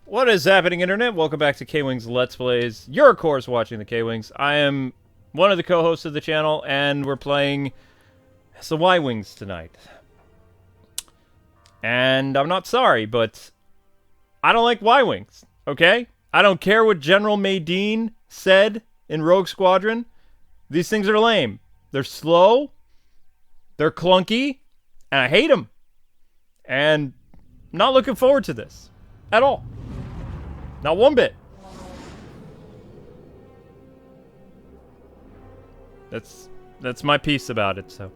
What is happening, Internet? Welcome back to Kwing's Let's Plays. You're, of course, watching the Kwings. I am one of the co-hosts of the channel, and we're playing the Y-Wings tonight. And I'm not sorry, but I don't like Y-Wings, okay? I don't care what General Madine said in Rogue Squadron. These things are lame. They're slow, they're clunky, and I hate them. And I'm not looking forward to this at all. Not one bit. That's my piece about it, so.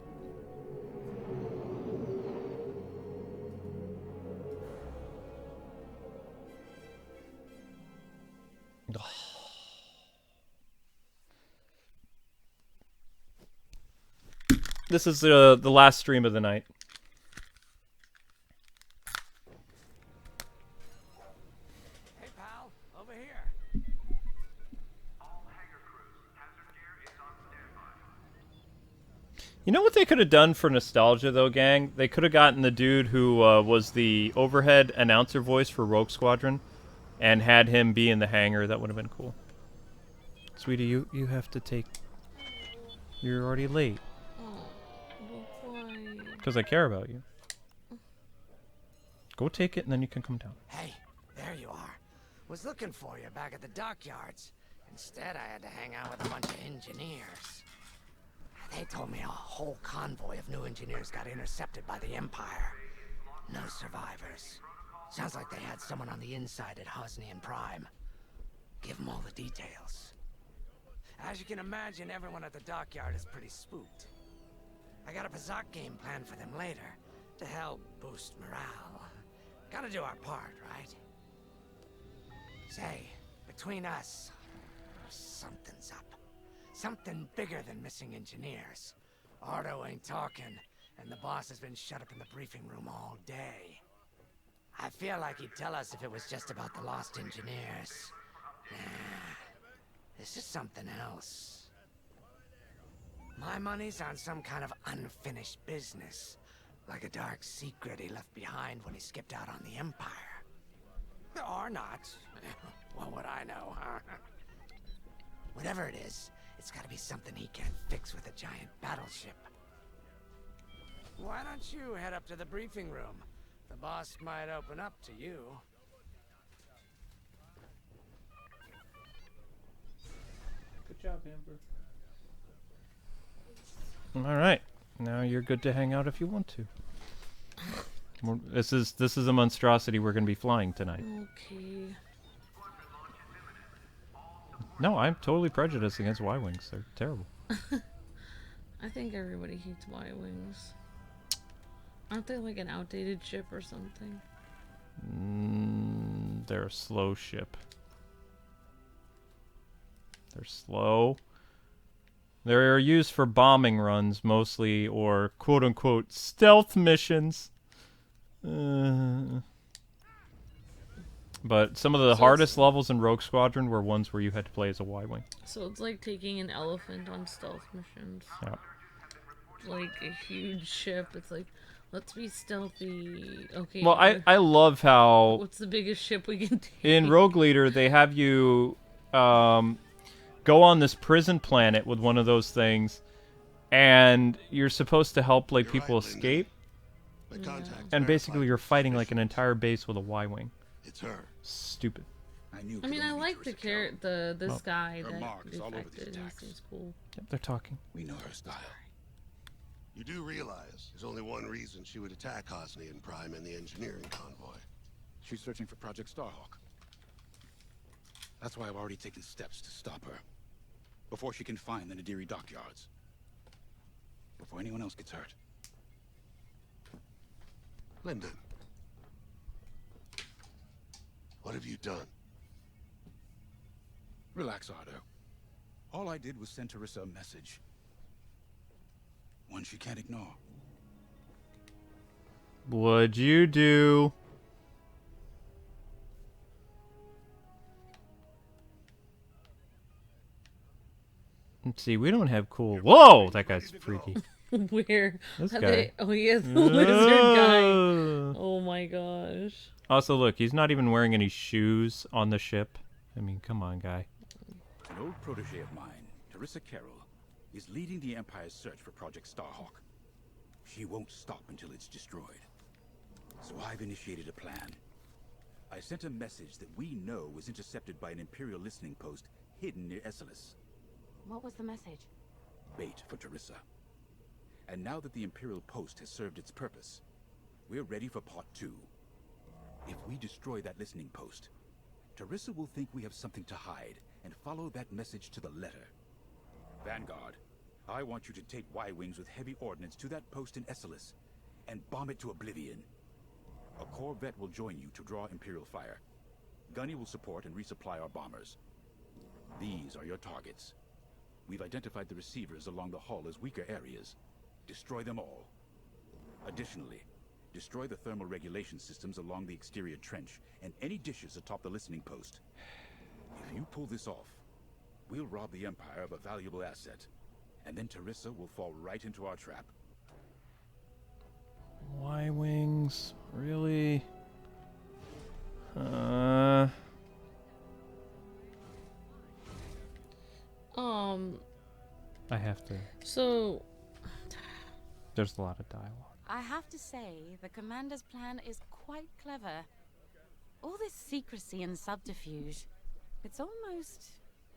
This is the last stream of the night. You know what they could have done for nostalgia, though, gang? They could have gotten the dude who was the overhead announcer voice for Rogue Squadron and had him be in the hangar. That would have been cool. Sweetie, you have to take... You're already late. Oh, why? Because I care about you. Go take it, and then you can come down. Hey, there you are. Was looking for you back at the dockyards. Instead, I had to hang out with a bunch of engineers. They told me a whole convoy of new engineers got intercepted by the Empire. No survivors. Sounds like they had someone on the inside at Hosnian Prime. Give them all the details. As you can imagine, everyone at the dockyard is pretty spooked. I got a Pazak game planned for them later to help boost morale. Gotta do our part, right? Say, between us, something's up. Something bigger than missing engineers. Ardo ain't talking, and the boss has been shut up in the briefing room all day. I feel like he'd tell us if it was just about the lost engineers. Nah, this is something else. My money's on some kind of unfinished business. Like a dark secret he left behind when he skipped out on the Empire. Or not. What would I know, huh? Whatever it is, it's gotta be something he can't fix with a giant battleship. Why don't you head up to the briefing room? The boss might open up to you. Good job, Amber. Alright. Now you're good to hang out if you want to. This is a monstrosity we're going to be flying tonight. Okay. No, I'm totally prejudiced against Y-Wings. They're terrible. I think everybody hates Y-Wings. Aren't they like an outdated ship or something? They're a slow ship. They're slow. They're used for bombing runs mostly, or quote-unquote stealth missions. But some of the hardest levels in Rogue Squadron were ones where you had to play as a Y-Wing. So it's like taking an elephant on stealth missions. Yeah. Like a huge ship. It's like, let's be stealthy. Okay. Well, I love how... What's the biggest ship we can take? In Rogue Leader, they have you go on this prison planet with one of those things, and you're supposed to help like people escape. And basically, you're fighting like an entire base with a Y-Wing. It's her. Stupid. I mean, I like this guy that infected. He seems cool. Yep, they're talking. We know her style. You do realize there's only one reason she would attack Hosnian Prime and the engineering convoy. She's searching for Project Starhawk. That's why I've already taken steps to stop her. Before she can find the Nadiri dockyards. Before anyone else gets hurt. Lyndon. What have you done? Relax, Ardo. All I did was send Teresa a message. One she can't ignore. What'd you do? Let's see, we don't have cool... Whoa! That guy's freaky. Where? This Are guy. Oh, he is the lizard guy. Oh. Oh my gosh. Also, look, he's not even wearing any shoes on the ship. I mean, come on, guy. An old protege of mine, Teresa Carroll, is leading the Empire's search for Project Starhawk. She won't stop until it's destroyed. So I've initiated a plan. I sent a message that we know was intercepted by an Imperial listening post hidden near Esselis. What was the message? Bait for Teresa. And now that the Imperial post has served its purpose, we're ready for part 2. If we destroy that listening post, Teresa will think we have something to hide and follow that message to the letter. Vanguard, I want you to take Y-Wings with heavy ordnance to that post in Esselis and bomb it to oblivion. A Corvette will join you to draw Imperial fire. Gunny will support and resupply our bombers. These are your targets. We've identified the receivers along the hull as weaker areas. Destroy them all. Additionally, destroy the thermal regulation systems along the exterior trench and any dishes atop the listening post. If you pull this off, we'll rob the Empire of a valuable asset, and then Teresa will fall right into our trap. Y-Wings? Really? I have to. So, There's a lot of dialogue. I have to say, the commander's plan is quite clever. All this secrecy and subterfuge, it's almost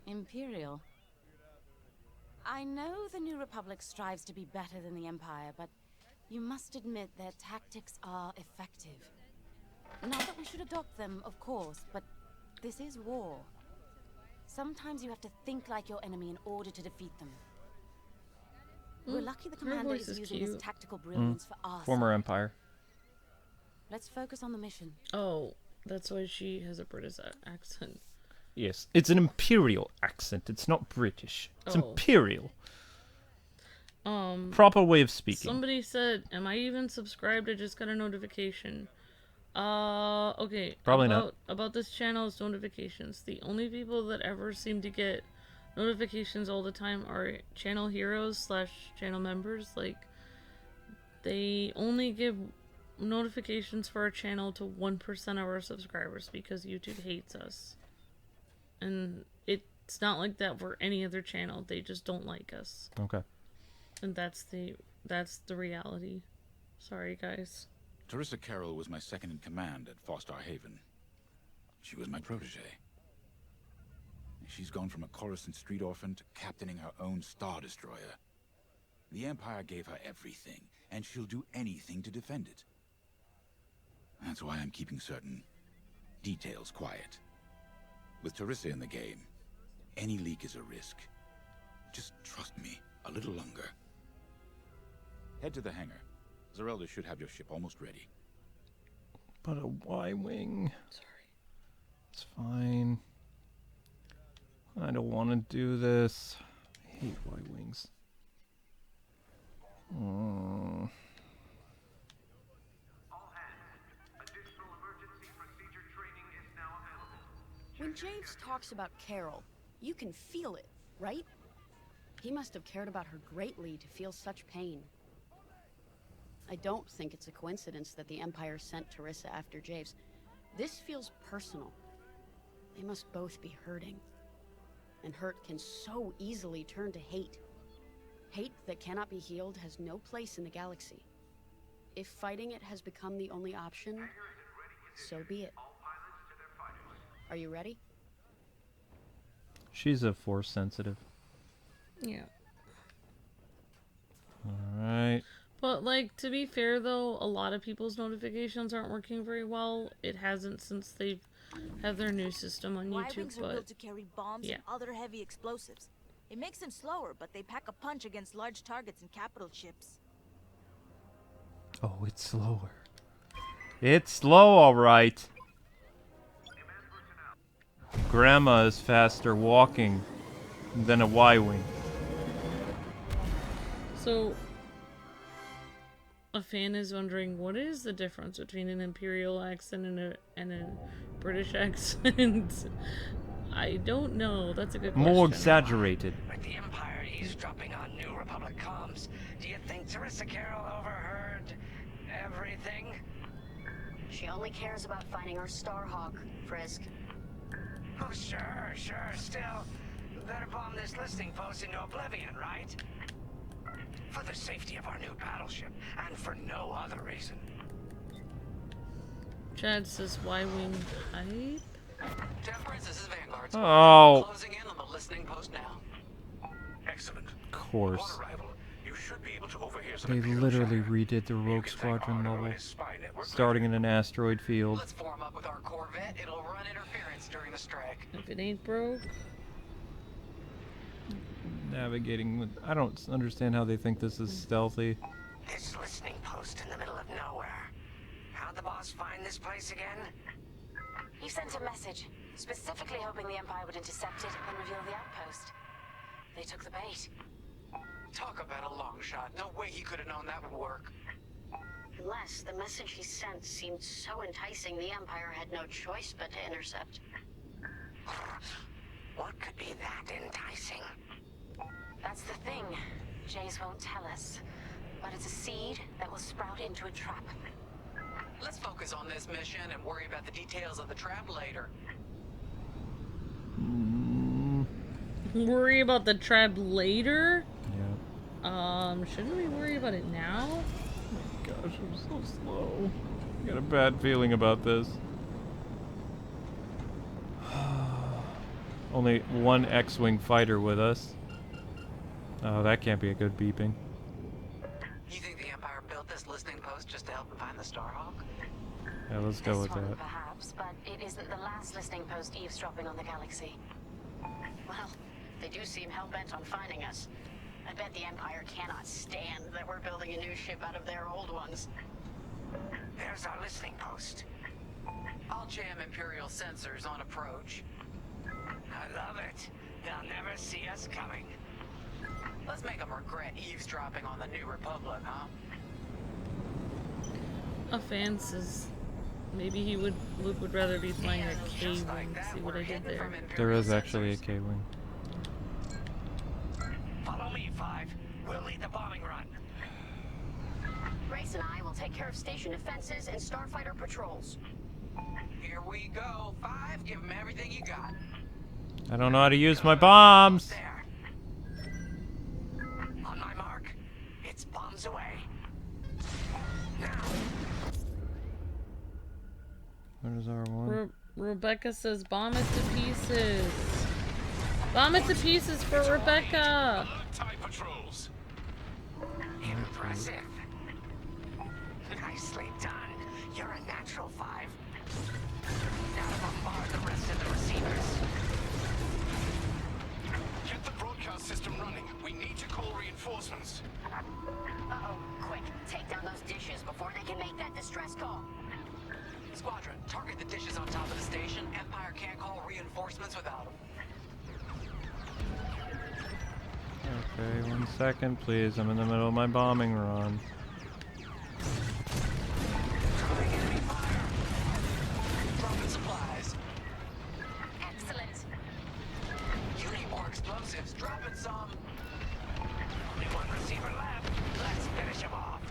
Imperial. I know the New Republic strives to be better than the Empire, but you must admit their tactics are effective. Not that we should adopt them, of course, but this is war. Sometimes you have to think like your enemy in order to defeat them. We're lucky the her commander voice is is using cute. his tactical brilliance for our Former side. Empire. Let's focus on the mission. Oh, that's why she has a British accent. Yes, it's an Imperial accent. It's not British. It's Oh. Imperial. Proper way of speaking. Somebody said, "Am I even subscribed? I just got a notification." Okay. Probably not. About this channel's notifications. The only people that ever seem to get notifications all the time are channel heroes / channel members. Like, they only give notifications for our channel to 1% of our subscribers because YouTube hates us. And it's not like that for any other channel. They just don't like us. Okay. And that's the reality. Sorry, guys. Teresa Carroll was my second in command at Fostar Haven. She was my protege. She's gone from a Coruscant street orphan to captaining her own Star Destroyer. The Empire gave her everything, and she'll do anything to defend it. That's why I'm keeping certain details quiet. With Teresa in the game, any leak is a risk. Just trust me a little longer. Head to the hangar. Zerelda should have your ship almost ready. But a Y-Wing. Sorry. It's fine. I don't want to do this. I hate Y-Wings. When James talks about Carol, you can feel it, right? He must have cared about her greatly to feel such pain. I don't think it's a coincidence that the Empire sent Teresa after Javes. This feels personal. They must both be hurting. And hurt can so easily turn to hate. Hate that cannot be healed has no place in the galaxy. If fighting it has become the only option, so be it. Are you ready? She's a force sensitive. Yeah. Alright. But, like, to be fair, though, a lot of people's notifications aren't working very well. It hasn't since they've have their new system on YouTube, Y-Wings are but built to carry bombs yeah. and other heavy explosives. It makes them slower, but they pack a punch against large targets and capital ships. Oh, it's slower. It's slow, alright. Grandma is faster walking than a Y-Wing. So, a fan is wondering, what is the difference between an Imperial accent and a British accent? I don't know. That's a good question. More exaggerated. With the Empire eavesdropping on New Republic comms, do you think Teresa Carroll overheard everything? She only cares about finding our Starhawk, Frisk. Oh, sure. Still, better bomb this listening post into oblivion, right? For the safety of our new battleship, and for no other reason. Chad says Y-Wing hype? Temperance, this is Vanguard. Oh. Closing in on the listening post now. Excellent. Of course. Upon arrival, you should be able to overhear some They Imperial literally chatter. redid the You Rogue can thank Squadron Ardo level, and his spy network starting in an asteroid field. Let's form up with our Corvette. It'll run interference during the strike. If it ain't broke. Navigating with... I don't understand how they think this is stealthy. This listening post in the middle of nowhere. How'd the boss find this place again? He sent a message, specifically hoping the Empire would intercept it and reveal the outpost. They took the bait. Talk about a long shot. No way he could have known that would work. Unless the message he sent seemed so enticing, the Empire had no choice but to intercept. What could be that enticing? That's the thing. Jace won't tell us. But it's a seed that will sprout into a trap. Let's focus on this mission and worry about the details of the trap later. Worry about the trap later? Yeah. Shouldn't we worry about it now? Gosh, I'm so slow. I got a bad feeling about this. Only one X-Wing fighter with us. Oh, that can't be a good beeping. You think the Empire built this listening post just to help them find the Starhawk? Yeah, let's go with This one, that. perhaps, but it isn't the last listening post eavesdropping on the galaxy. Well, they do seem hell-bent on finding us. I bet the Empire cannot stand that we're building a new ship out of their old ones. There's our listening post. I'll jam Imperial sensors on approach. I love it. They'll never see us coming. Let's make them regret eavesdropping on the New Republic, huh? A fan says maybe Luke would rather be flying a K-Wing. See what I did there? There is actually a K-Wing. Follow me, Five. We'll lead the bombing run. Grace and I will take care of station defenses and starfighter patrols. Here we go. 5, give them everything you got. I don't know how to use my bombs. There. On my mark. It's bombs away. Now. What is R1? Rebecca says bomb it to pieces. Bomb it to pieces for Rebecca. TIE patrols. Impressive. Nicely done. You're a natural, Five. Now to bombard the rest of the receivers. Get the broadcast system running. We need to call reinforcements. Uh-oh, quick, take down those dishes before they can make that distress call. Squadron, target the dishes on top of the station. Empire can't call reinforcements without them. Okay, 1 second, please. I'm in the middle of my bombing run. Dropping supplies. Excellent. You need more explosives. Dropping some. Only one receiver left. Let's finish him off.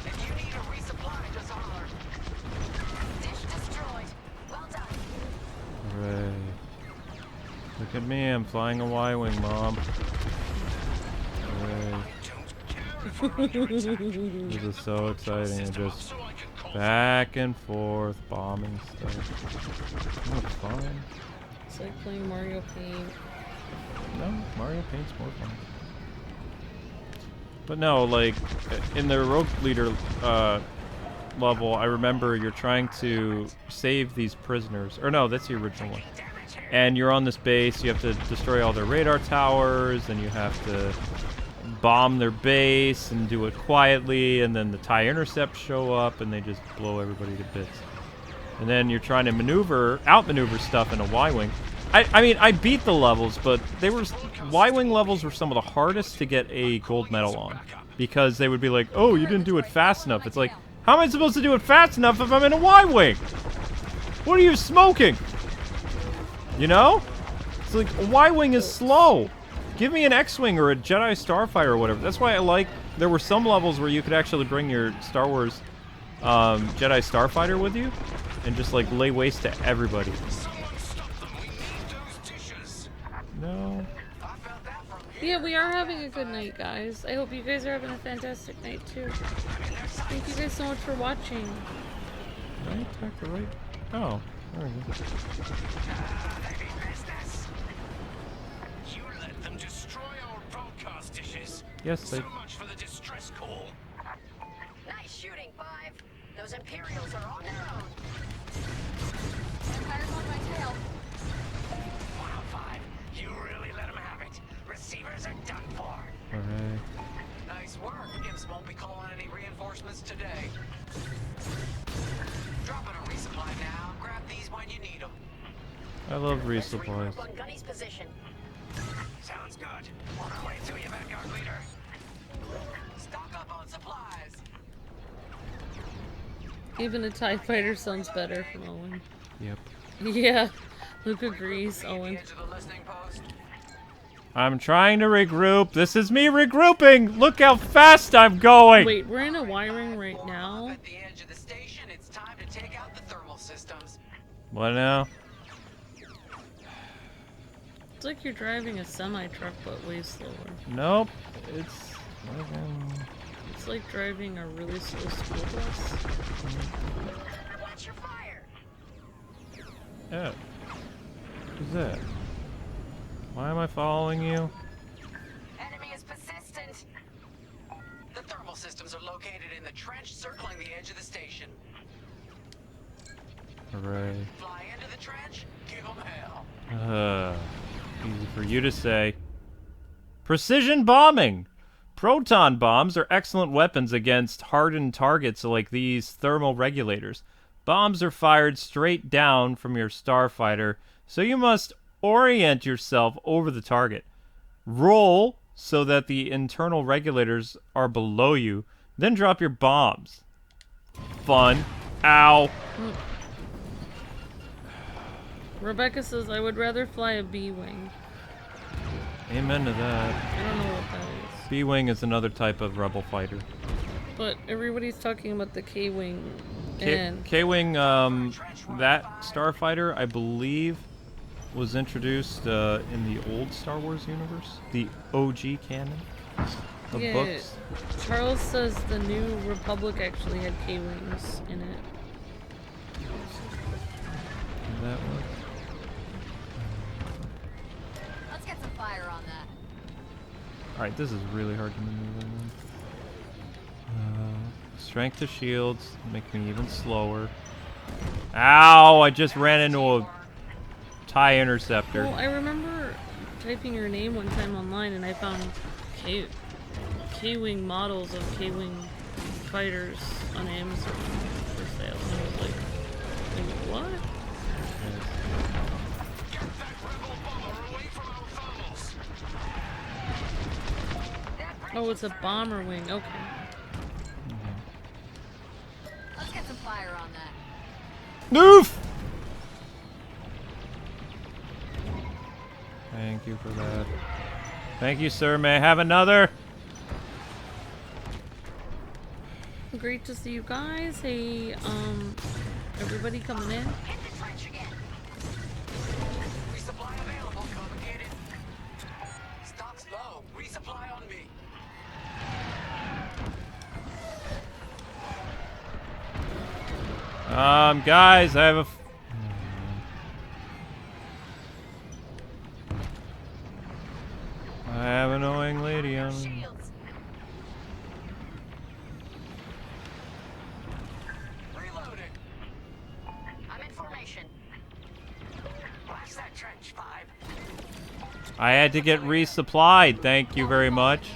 If you need a resupply, just holler. Dish destroyed. Well done. Hooray. Look at me, I'm flying a Y-Wing, Mom. Hooray. This is so exciting. And just back and forth bombing stuff. Oh, it's fun. It's like playing Mario Paint. No, Mario Paint's more fun. But no, like, in the Rogue Leader level, I remember you're trying to save these prisoners. Or no, that's the original one. And you're on this base, you have to destroy all their radar towers, and you have to bomb their base and do it quietly, and then the TIE intercepts show up and they just blow everybody to bits. And then you're trying to outmaneuver stuff in a Y-Wing. I mean, I beat the levels, but Y-Wing levels were some of the hardest to get a gold medal on. Because they would be like, oh, you didn't do it fast enough. It's like, how am I supposed to do it fast enough if I'm in a Y-Wing? What are you smoking? You know? It's like, a Y-Wing is slow. Give me an X-Wing or a Jedi Starfighter or whatever. That's why I like, there were some levels where you could actually bring your Star Wars Jedi Starfighter with you and just like lay waste to everybody. No. Yeah, we are having a good night, guys. I hope you guys are having a fantastic night too. Thank you guys so much for watching. Did I attack the right? Oh, there we go. You let them destroy our broadcast dishes. Yes, they. So much for the distress call. Nice shooting, Five. Those Imperials are on their own. Empire's on my tail. Wow, Five. You really let them have it. Receivers are done for. Alright. Nice work. Imps won't be calling any reinforcements today. Dropping a resupply now. Grab these when you need them. I love resupplies. On Gunny's position. Sounds good. On our way to you, Vanguard leader. Stock up on supplies. Even a TIE fighter sounds better from Owen. Yep. Yeah, Luke agrees, Owen. Edge of the listening post. I'm trying to regroup. This is me regrouping. Look how fast I'm going. Wait, we're in a wiring right now. At the edge of the station, it's time to take out the thermal systems. What now? It's like you're driving a semi-truck, but way slower. Nope. It's like driving a really slow school bus. Watch your fire. Oh. Who's that? Why am I following you? Enemy is persistent. The thermal systems are located in the trench circling the edge of the station. Hooray. Fly into the trench, give them hell. Easy for you to say. Precision bombing! Proton bombs are excellent weapons against hardened targets like these thermal regulators. Bombs are fired straight down from your starfighter, so you must orient yourself over the target. Roll so that the internal regulators are below you, then drop your bombs. Fun. Ow. Rebecca says, I would rather fly a B-Wing. Amen to that. I don't know what that is. B-Wing is another type of rebel fighter. But everybody's talking about the K-Wing. K-Wing, that starfighter, I believe, was introduced in the old Star Wars universe. The OG canon of books. Charles says the New Republic actually had K-Wings in it. That one. Let's get some fire on that. Alright, this is really hard to maneuver. Strength to shields, make me even slower. Ow! I just ran into a TIE interceptor. Well, I remember typing your name one time online and I found K-Wing models of K-Wing fighters on Amazon for sale. And I was like what? Oh, it's a bomber wing. Okay. Let's get some fire on that. Noof! Thank you for that. Thank you, sir. May I have another? Great to see you guys. Hey, everybody coming in? Resupply available, complicated. Stock's low. Resupply on me. Guys, I have a... I have an annoying lady on me. Reloading. I'm in formation. Blast that trench, Five. I had to get resupplied. Thank you very much.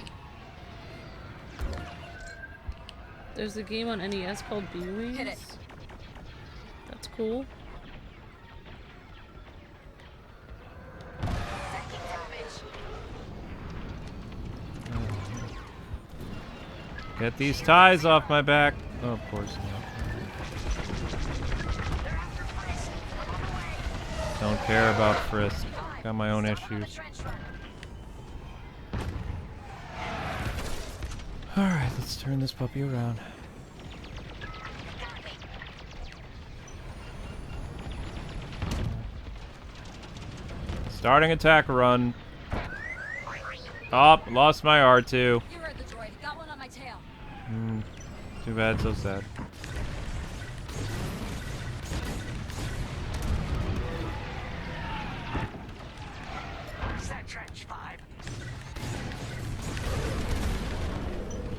There's a game on NES called B-Wings. Hit it. That's cool. Taking damage. Get these ties off my back. Oh, of course not. Don't care about Frisk. Got my own issues. Alright, let's turn this puppy around. Starting attack run. Oh, lost my R2. You heard the droid. Got one on my tail. Too bad, so sad. Set trench 5.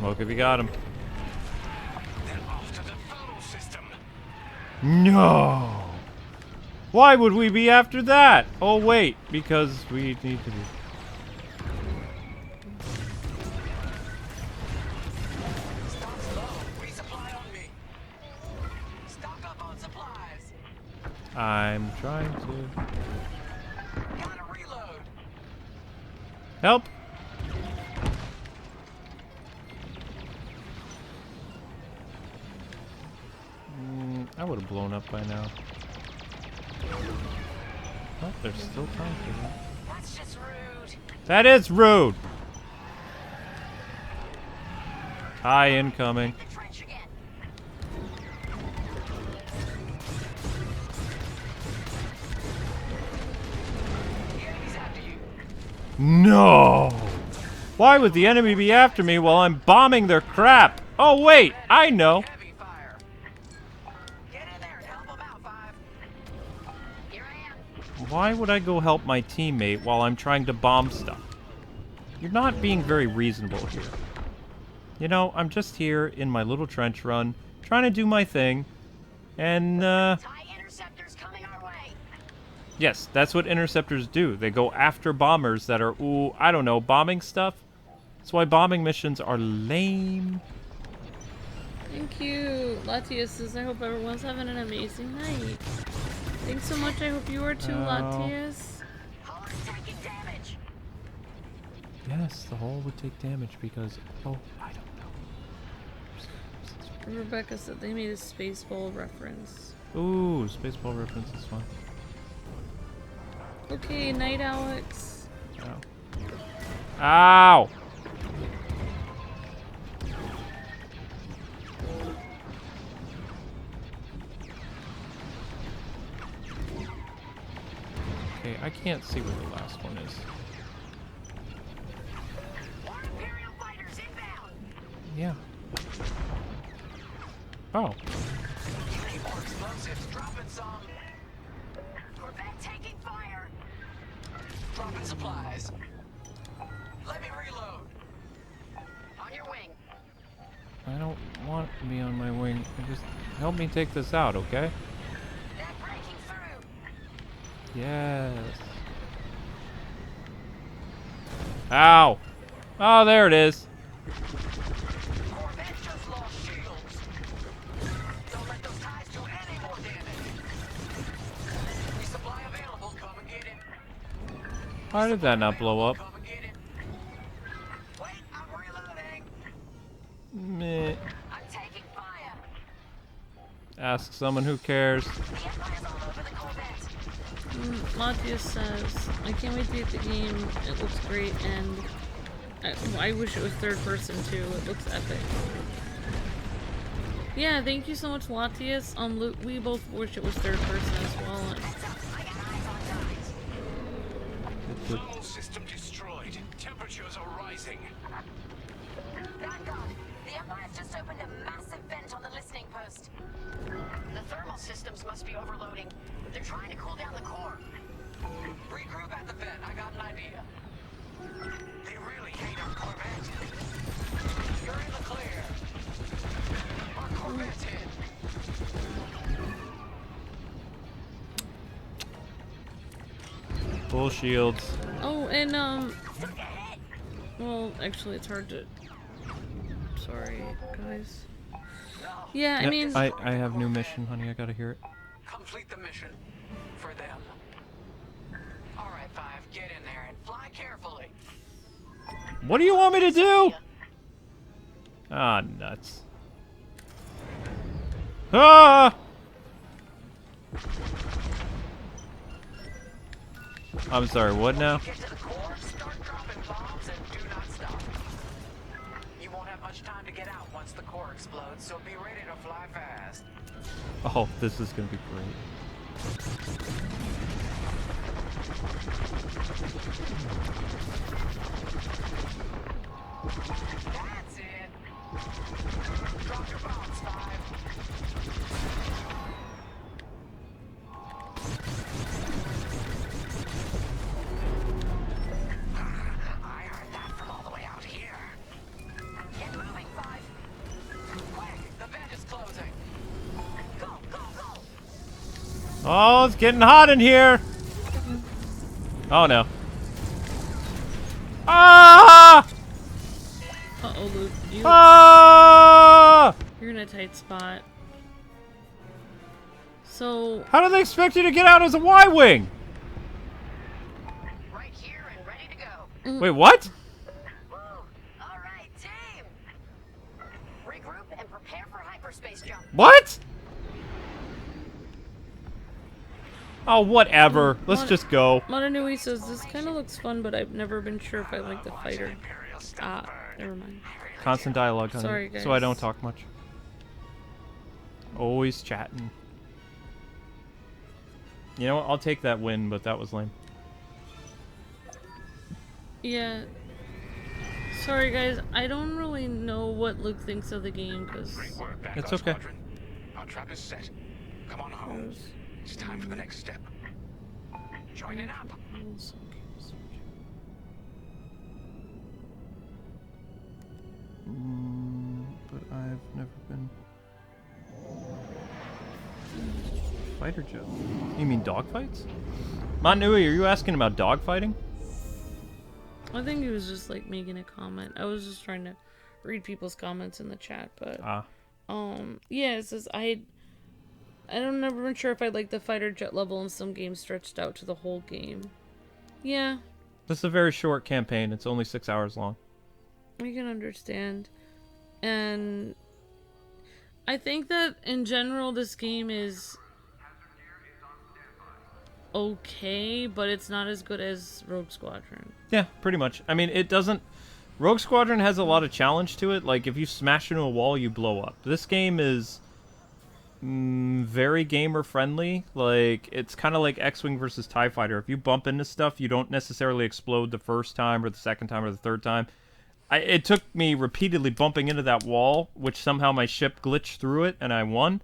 Look if you got him. Then off to the thermal system. No! Why would we be after that? Oh, wait, because we need to be... Stock's low. Resupply on me. Stock up on supplies. I'm trying to... Gotta reload. Help! I would have blown up by now. Oh, there's still time for that. That's just rude. That is rude! Hi, incoming. The trench again. The enemy's after you. No! Why would the enemy be after me while I'm bombing their crap? Oh, wait! I know! Heavy fire. Get in there and help them out, 5. Here I am. Why would I go help my teammate while I'm trying to bomb stuff? You're not being very reasonable here. You know, I'm just here in my little trench run, trying to do my thing, and, TIE interceptors coming our way. yes, that's what interceptors do. They go after bombers that are, ooh, I don't know, bombing stuff. That's why bombing missions are lame. Thank you. Latias says, I hope everyone's having an amazing night. Thanks so much. I hope you are too, Latias. Hull is taking damage. Yes, the hull would take damage because, oh, I don't know. Rebecca said they made a Spaceball reference. Ooh, Spaceball reference is fun. Okay, night, Alex. Ow. Ow! Okay, I can't see where the last one is. More Imperial fighters inbound. Yeah. Oh. Need more explosives. Dropping some. Corvette taking fire. Dropping supplies. Let me reload. On your wing. I don't want to be on my wing. Just help me take this out, okay? They're breaking through. Yes. Ow! Oh, there it is. Corvette just lost shields. Don't let those ties do any more damage. Resupply available. Come and get it. Why did that not blow up? Come and get it. Wait, I'm reloading. Meh. I'm taking fire. Ask someone who cares. The Empire's all over the Corvette. Latias says, I can't wait to get the game. It looks great, and I wish it was third person too. It looks epic. Yeah, thank you so much, Latias. We both wish it was third person as well. Thermal system destroyed. Temperatures are rising. Thank God. The Empire's just opened a massive vent on the listening post. The thermal systems must be overloading. They're trying to cool down the core. Regroup at the vent. I got an idea. They really hate our Corvette. You're in the clear. Our Corvette's hit. Full shields. Oh, and well, actually, it's hard to. Sorry, guys. Yeah, I Yep, mean, I have new mission, honey. I gotta hear it. Complete the mission. For them. Alright, 5. Get in there and fly carefully. What do you want me to do? Ah, nuts. Ah! I'm sorry, what now? Get to the core, start dropping bombs, and do not stop. You won't have much time to get out once the core explodes, so be ready to fly fast. Oh, this is gonna be great. Oh, it's getting hot in here. Oh no. Ah! Uh-oh, Luke. Ah! You're in a tight spot. So... How do they expect you to get out as a Y-wing? Right here and ready to go. Wait, what? Woo! All right, team. Regroup and prepare for hyperspace jump. What? Oh, whatever. Let's just go. Modanui says, this kind of looks fun, but I've never been sure if I like the fighter. Ah, never mind. Constant dialogue, honey. Sorry, guys. So I don't talk much. Always chatting. You know what? I'll take that win, but that was lame. Yeah. Sorry, guys. I don't really know what Luke thinks of the game, because... It's okay. Our trap is set. Come on home. It's time for the next step. Joining up. But I've never been... Fighter jet. You mean dogfights? Montanui, are you asking about dogfighting? I think he was just, like, making a comment. I was just trying to read people's comments in the chat, but... yeah, it says, I don't never been sure if I like the fighter jet level in some games stretched out to the whole game. Yeah. This is a very short campaign. It's only 6 hours long. I can understand. And I think that in general this game is okay, but it's not as good as Rogue Squadron. Yeah, pretty much. I mean, it doesn't... Rogue Squadron has a lot of challenge to it. Like, if you smash into a wall, you blow up. This game is... very gamer-friendly. Like, it's kind of like X-Wing versus TIE Fighter. If you bump into stuff, you don't necessarily explode the first time or the second time or the third time. It took me repeatedly bumping into that wall, which somehow my ship glitched through it, and I won.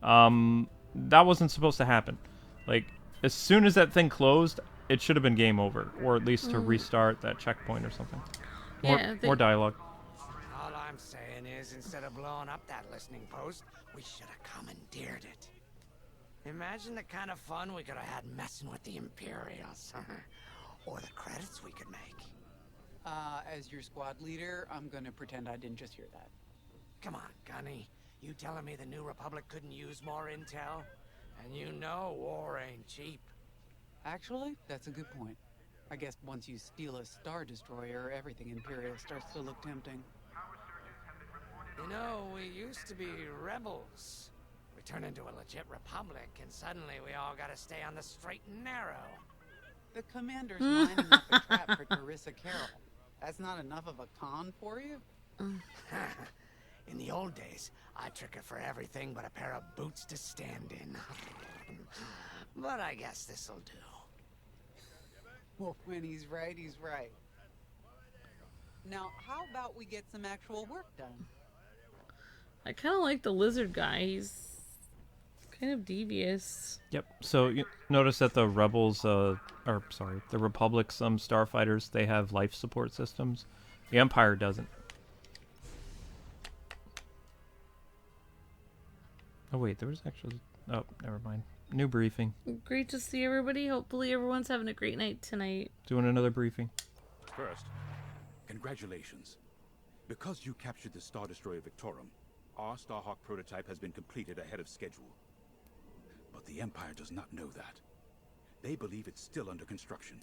That wasn't supposed to happen. Like, as soon as that thing closed, it should have been game over. Or at least to restart that checkpoint or something. More dialogue. All I'm saying is, instead of blowing up that listening post, we should have commandeered it. Imagine the kind of fun we could have had messing with the Imperials. Or the credits we could make. As your squad leader, I'm gonna pretend I didn't just hear that. Come on, Gunny. You telling me the New Republic couldn't use more intel? And you know war ain't cheap. Actually, that's a good point. I guess once you steal a Star Destroyer, everything Imperial starts to look tempting. You know, we used to be rebels. We turned into a legit republic, and suddenly we all gotta stay on the straight and narrow. The commander's lining up a trap for Teresa Carroll. That's not enough of a con for you? In the old days, I'd trick her for everything but a pair of boots to stand in. But I guess this'll do. Well, when he's right, he's right. Now, how about we get some actual work done? I kind of like the lizard guy. He's kind of devious. Yep. So you notice that the rebels, the Republic's starfighters, they have life support systems. The Empire doesn't. Oh wait, there was actually... Oh, never mind. New briefing. Great to see everybody. Hopefully everyone's having a great night tonight. Doing another briefing. First, congratulations. Because you captured the Star Destroyer Victorum, our Starhawk prototype has been completed ahead of schedule. But the Empire does not know that. They believe it's still under construction.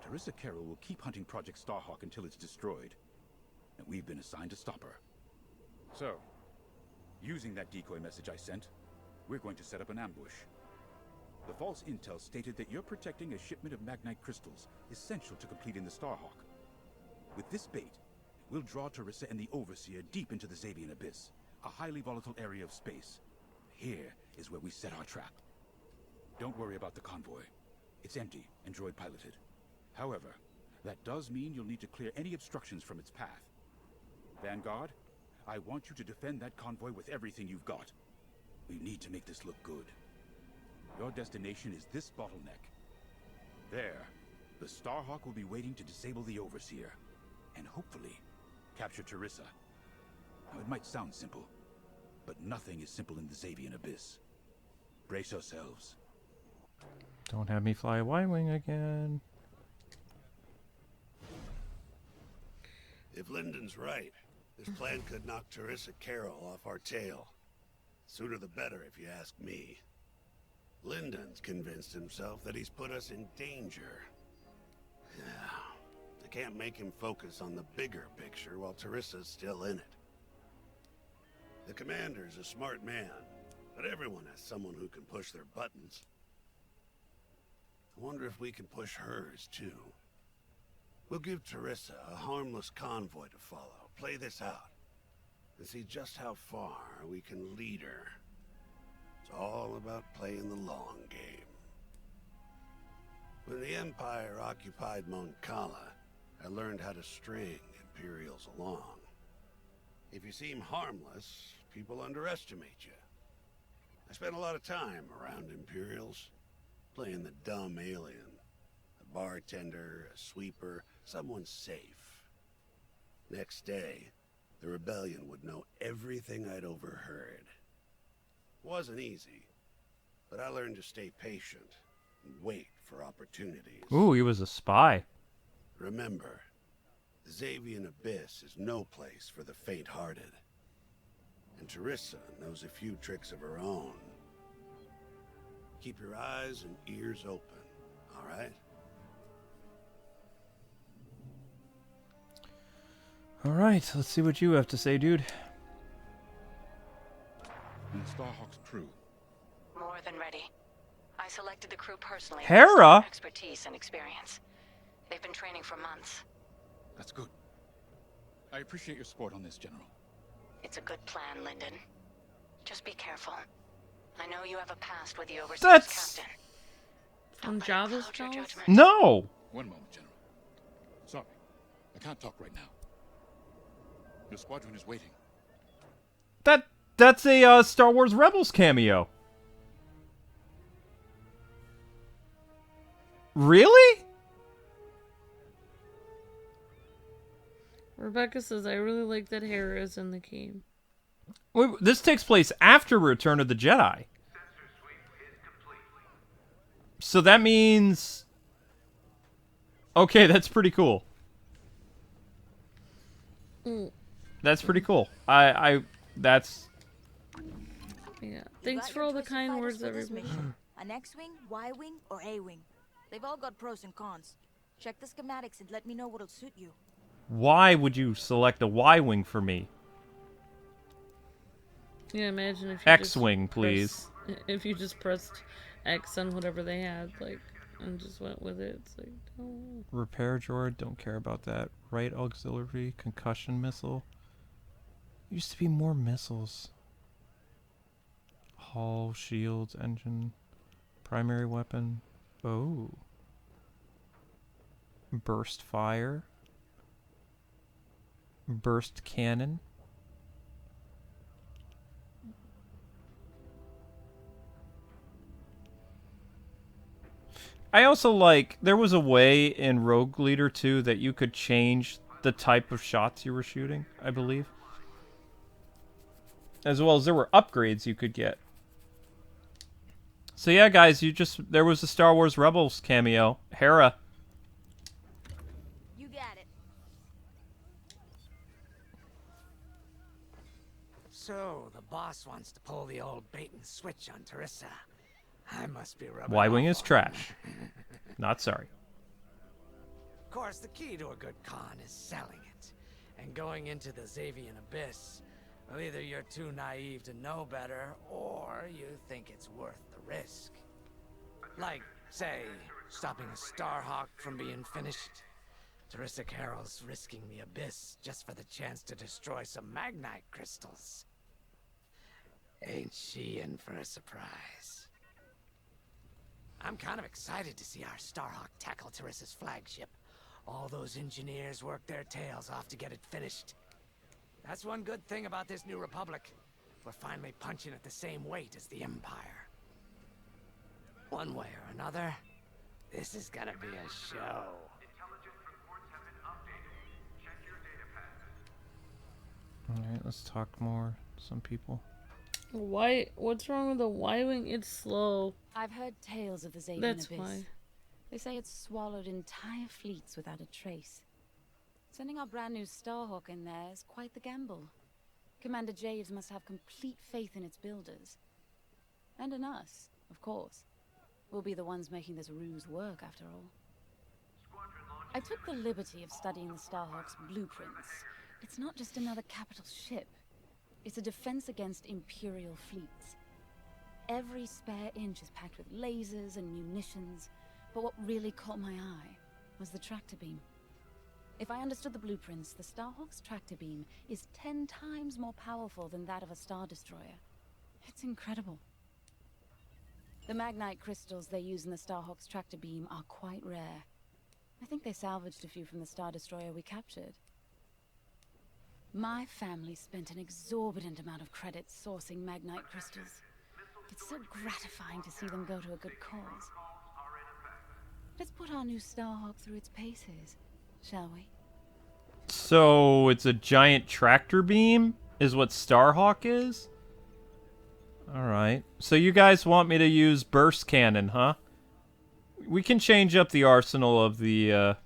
Teresa Carroll will keep hunting Project Starhawk until it's destroyed. And we've been assigned to stop her. So, using that decoy message I sent, we're going to set up an ambush. The false intel stated that you're protecting a shipment of Magnite crystals, essential to completing the Starhawk. With this bait, we'll draw Teresa and the Overseer deep into the Zavian Abyss, a highly volatile area of space. Here is where we set our trap. Don't worry about the convoy. It's empty and droid piloted. However, that does mean you'll need to clear any obstructions from its path. Vanguard, I want you to defend that convoy with everything you've got. We need to make this look good. Your destination is this bottleneck. There, the Starhawk will be waiting to disable the Overseer, and hopefully, capture Teresa. Now, it might sound simple, but nothing is simple in the Zavian Abyss. Brace yourselves. Don't have me fly a Y-wing again. If Lyndon's right, this plan could knock Teresa Carroll off our tail. Sooner the better, if you ask me. Lyndon's convinced himself that he's put us in danger. Yeah, I can't make him focus on the bigger picture while Teresa's still in it. The commander's a smart man, but everyone has someone who can push their buttons. I wonder if we can push hers, too. We'll give Teresa a harmless convoy to follow, play this out, and see just how far we can lead her. It's all about playing the long game. When the Empire occupied Mon Cala, I learned how to string Imperials along. If you seem harmless, people underestimate you. I spent a lot of time around Imperials, playing the dumb alien. A bartender, a sweeper, someone safe. Next day, the rebellion would know everything I'd overheard. Wasn't easy, but I learned to stay patient and wait for opportunities. Ooh, he was a spy. Remember, the Zavian abyss is no place for the faint-hearted. And Teresa knows a few tricks of her own. Keep your eyes and ears open, all right? All right, let's see what you have to say, dude. And Starhawk's crew. More than ready. I selected the crew personally. Hera? based on their expertise and experience. They've been training for months. That's good. I appreciate your support on this, General. It's a good plan, Lyndon. Just be careful. I know you have a past with the overseas That's... captain. From Java's Palace? No! One moment, General. Sorry, I can't talk right now. Your squadron is waiting. That's a Star Wars Rebels cameo. Really? Rebecca says, I really like that Hera is in the game. Wait, this takes place after Return of the Jedi. So that means... Okay, that's pretty cool. That's pretty cool. That's... Yeah. Thanks for all the kind words, everybody. An X-Wing, Y-Wing, or A-Wing. They've all got pros and cons. Check the schematics and let me know what'll suit you. Why would you select a Y-Wing for me? Yeah, imagine if you X-Wing, please. If you just pressed X on whatever they had, like, and just went with it. It's like, oh. Repair droid, don't care about that. Right auxiliary, concussion missile. Used to be more missiles. Hull, shields, engine, primary weapon. Oh. Burst fire. Burst cannon. I also like, there was a way in Rogue Leader 2 that you could change the type of shots you were shooting, I believe. As well as there were upgrades you could get. So yeah, guys, there was a Star Wars Rebels cameo. Hera. You got it. So, the boss wants to pull the old bait and switch on Teresa. I must be rubbing Y-Wing off is on trash. him. Not sorry. Of course, the key to a good con is selling it. And going into the Zavian abyss. Well, either you're too naive to know better, or you think it's worth the risk. Like, say, stopping a Starhawk from being finished. Teresa Carroll's risking the abyss just for the chance to destroy some magnite crystals. Ain't she in for a surprise? I'm kind of excited to see our Starhawk tackle Teresa's flagship. All those engineers work their tails off to get it finished. That's one good thing about this new republic. We're finally punching at the same weight as the Empire. One way or another, this is gonna be a show. Alright, let's talk more. Some people. Why? What's wrong with the Y-wing? It's slow. I've heard tales of the Zavian That's Abyss. why. They say it's swallowed entire fleets without a trace. Sending our brand new Starhawk in there is quite the gamble. Commander Javes must have complete faith in its builders. And in us, of course. We'll be the ones making this ruse work, after all. I took the liberty of studying the Starhawk's blueprints. It's not just another capital ship. It's a defense against Imperial fleets. Every spare inch is packed with lasers and munitions, but what really caught my eye was the tractor beam. If I understood the blueprints, the Starhawk's tractor beam is 10 times more powerful than that of a Star Destroyer. It's incredible. The Magnite crystals they use in the Starhawk's tractor beam are quite rare. I think they salvaged a few from the Star Destroyer we captured. My family spent an exorbitant amount of credits sourcing Magnite crystals. It's so gratifying to see them go to a good cause. Let's put our new Starhawk through its paces, shall we? So it's a giant tractor beam is what Starhawk is? Alright. So you guys want me to use burst cannon, huh? We can change up the arsenal of the,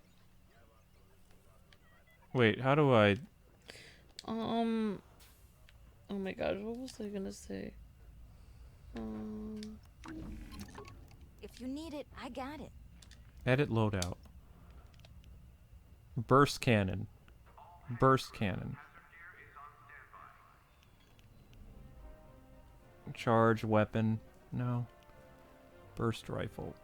Wait, how do I... Oh my gosh, what was I gonna say? If you need it, I got it. Edit loadout. Burst cannon. Burst cannon. Charge weapon. No. Burst rifle.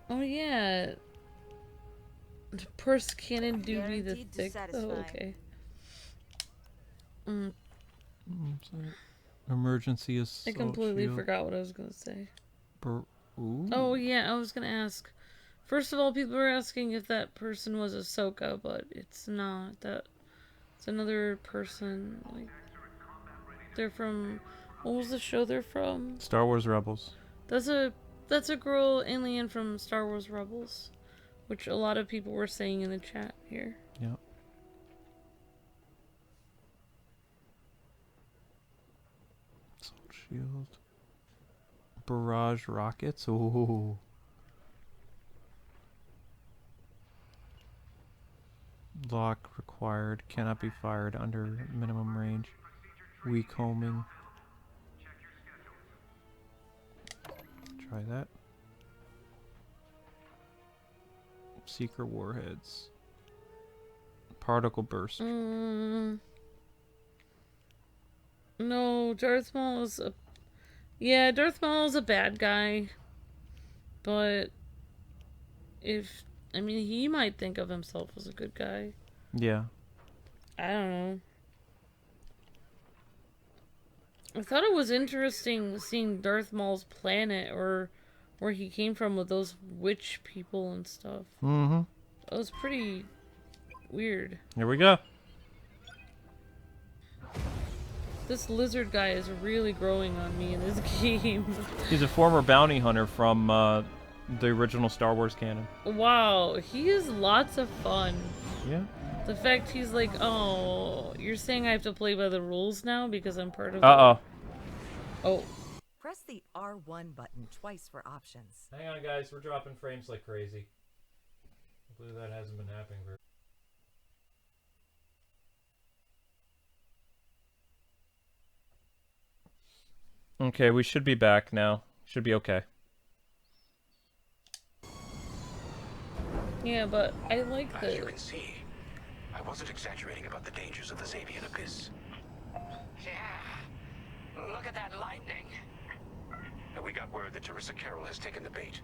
Oh yeah. The burst cannon do be the Guaranteed to thick. satisfy. Oh, okay. Sorry. Emergency I assault completely shield. forgot what I was gonna say. Ooh. Oh yeah, I was gonna ask. First of all, people were asking if that person was Ahsoka, but it's not. It's another person. Like, they're from. What was the show they're from? Star Wars Rebels. That's a girl alien from Star Wars Rebels, which a lot of people were saying in the chat here. Yep. Assault shield. Barrage rockets. Ooh. Lock required. Cannot be fired under minimum range. Weak homing. Try that. Secret warheads. Particle burst. No, Darth Maul is a... Yeah, Darth Maul is a bad guy. But... I mean, he might think of himself as a good guy. Yeah. I don't know. I thought it was interesting seeing Darth Maul's planet, or where he came from with those witch people and stuff. Mm-hmm. That was pretty weird. Here we go. This lizard guy is really growing on me in this game. He's a former bounty hunter from the original Star Wars canon. Wow, he is lots of fun. Yeah. The fact he's like, oh, you're saying I have to play by the rules now because I'm part of Uh-oh. Oh. Press the R1 button twice for options. Hang on, guys. We're dropping frames like crazy. Hopefully that hasn't been happening very... Okay, we should be back now. Should be okay. Yeah, but I like As you the... can see, I wasn't exaggerating about the dangers of the Zavian Abyss. Yeah. Look at that lightning. And we got word that Teresa Carroll has taken the bait.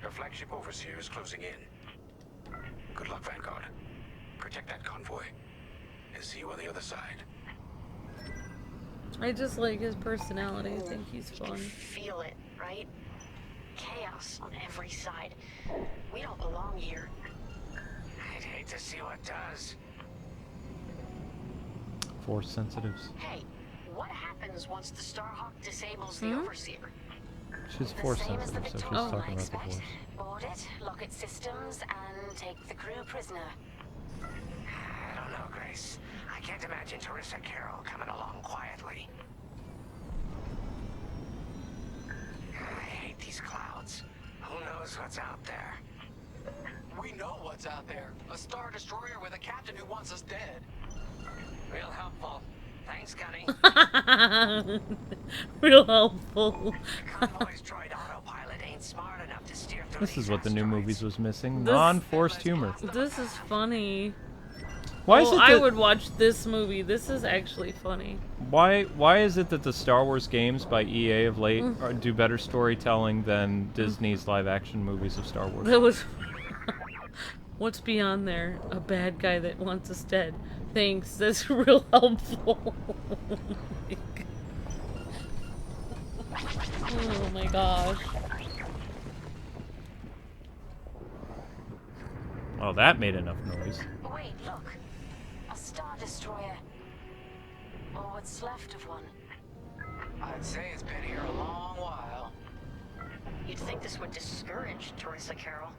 Her flagship overseer is closing in. Good luck, Vanguard. Protect that convoy. And see you on the other side. I just like his personality. I think he's You can fun. feel it, right? Chaos on every side. We don't belong here. I'd hate to see what does. Force sensitives. Hey, what happens once the Starhawk disables the Overseer? She's force sensitive, so she's talking about the force. Board it, lock its systems, and take the crew prisoner. I don't know, Grace. nice. I can't imagine Teresa Carroll coming along quietly. I hate these clouds. Who knows what's out there? We know what's out there. A Star Destroyer with a captain who wants us dead. Real helpful. Thanks, Gunny. Real helpful. Convoy's droid autopilot ain't smart enough to steer through This is what the new movies was missing. This- Non-forced humor. This is funny. Why is it I that- would watch this movie. This is actually funny. Why is it that the Star Wars games by EA of late do better storytelling than Disney's live-action movies of Star Wars? That was... What's beyond there? A bad guy that wants us dead. Thanks. That's real helpful. Oh my gosh. Oh, that made enough noise. Wait, look. A Star Destroyer. Or what's left of one. I'd say it's been here a long while. You'd think this would discourage Teresa Carroll.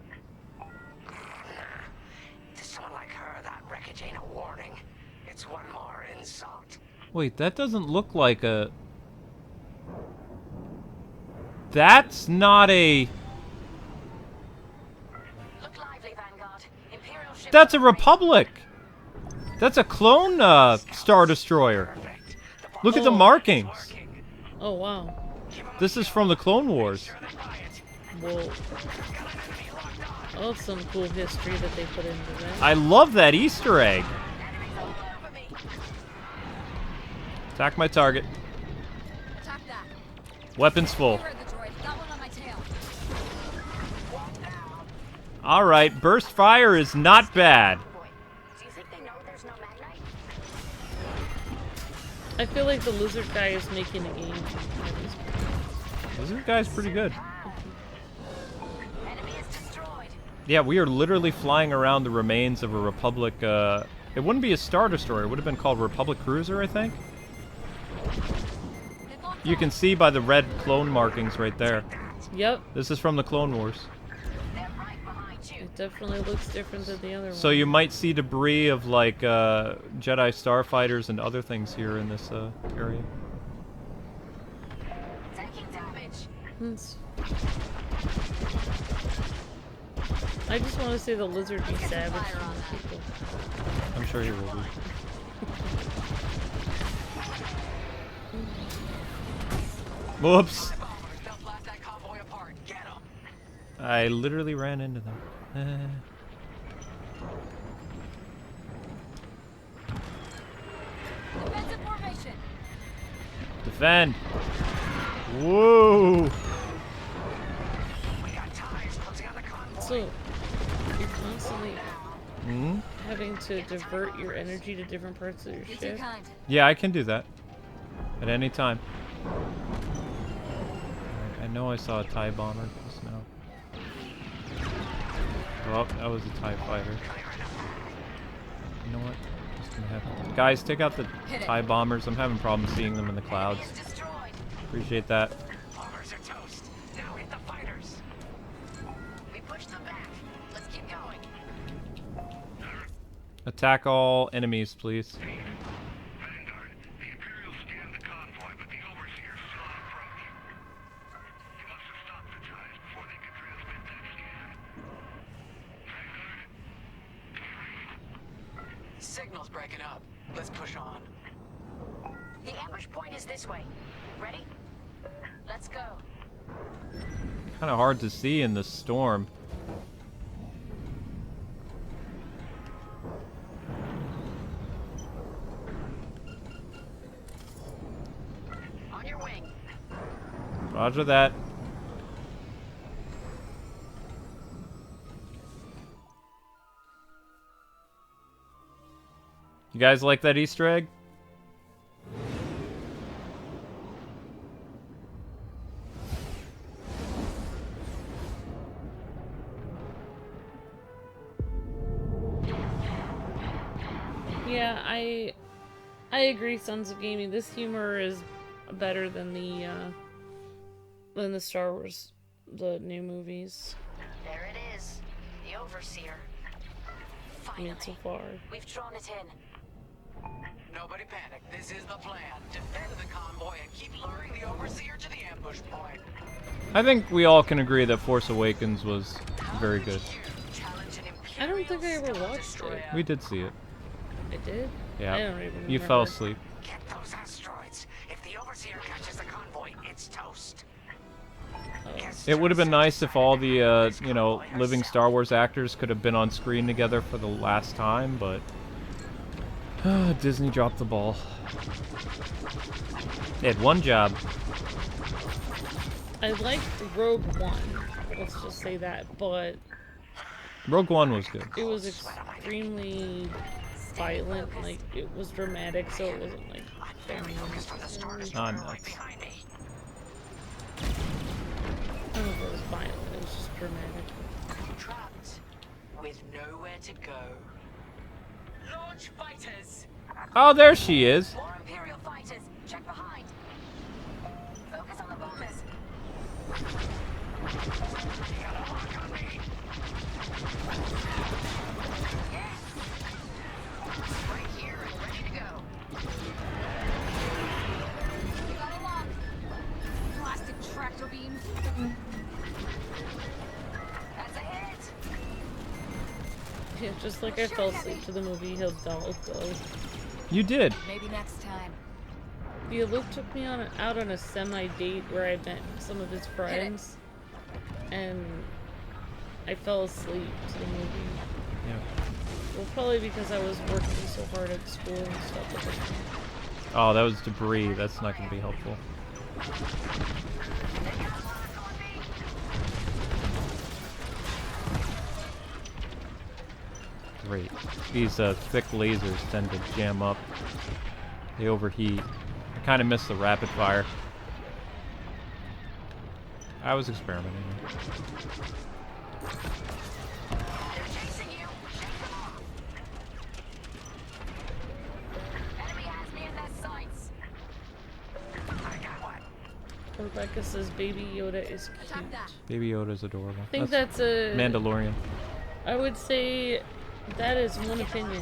To someone like her, that wreckage ain't a warning. It's one more insult. Wait, that doesn't look like a... That's not a... Look lively, Vanguard. Imperial ship. That's a Republic! That's a clone Star Destroyer. Look at the markings. Oh, wow. This is from the Clone Wars. Whoa. Oh, some cool history that they put into that. I love that Easter egg. Attack my target. Attack that. Weapons full. Heard the droid. Got one on my tail. Alright, burst fire is not bad. Do you think they know there's no magnite? I feel like the lizard guy is making a game. This guy's pretty good. Enemy is destroyed. Yeah, we are literally flying around the remains of a Republic, it wouldn't be a Star Destroyer, it would have been called Republic Cruiser, I think. You can see by the red clone markings right there. Yep. This is from the Clone Wars. It definitely looks different than the other one. So you might see debris of, like, Jedi starfighters and other things here in this, area. Taking damage. I just want to see the lizard be savage from the people. I'm sure he will be. Whoops. I literally ran into them. Defensive formation. Defend. Whoa. So, you're constantly having to divert your energy to different parts of your ship. Yeah, I can do that. At any time. I know I saw a TIE bomber just now. Oh, that was a TIE fighter. You know what? Just gonna have to... Guys, take out the TIE bombers. I'm having problems seeing them in the clouds. Appreciate that. Bombers are toast. Now hit the fighters. We push them back. Let's keep going. Attack all enemies, please. Signal's breaking up. Let's push on. The ambush point is this way. Ready? Let's go. Kind of hard to see in this storm. On your wing. Roger that. You guys like that Easter egg? Yeah, I agree, Sons of Gaming. This humor is better than the Star Wars, the new movies. There it is. The Overseer. I mean, so far. We've drawn it in. Nobody panic. This is the plan. Defend the convoy and keep luring the Overseer to the ambush point. I think we all can agree that Force Awakens was very good. I don't think I ever watched it. We did see it. I did? Yeah. I don't even You remember. fell asleep. Get those asteroids. If the Overseer catches the convoy, it's toast. It would have been nice if all the, you know, living Star Wars actors could have been on screen together for the last time, but Disney dropped the ball. They had one job. I liked Rogue One. Let's just say that, but Rogue One was good. it was extremely violent. Like, it was dramatic, so it wasn't like very nuts. Ah, nuts. I don't know if it was violent, it was just dramatic. Trapped with nowhere to go. Launch fighters. Oh, there she is. More Imperial fighters. Check behind. Focus on the bombers. You got a lock on me. Yes. Right here and ready to go. You got a lock. Plastic tractor beam. That's a hit. Yeah, just like I fell asleep to the movie He'll Go. You did. Maybe next time. Yeah, Luke took me out on a semi-date where I met some of his friends, and I fell asleep to the movie. Yeah. Well, probably because I was working so hard at school and stuff like that. Oh, that was debris. That's not going to be helpful. Great. These thick lasers tend to jam up. They overheat. I kind of miss the rapid fire. I was experimenting. They're chasing you. Shake them off. Enemy has me in their sights. I got one. Rebecca says Baby Yoda is cute. Baby Yoda's adorable. I think that's a... Mandalorian. I would say that is one opinion.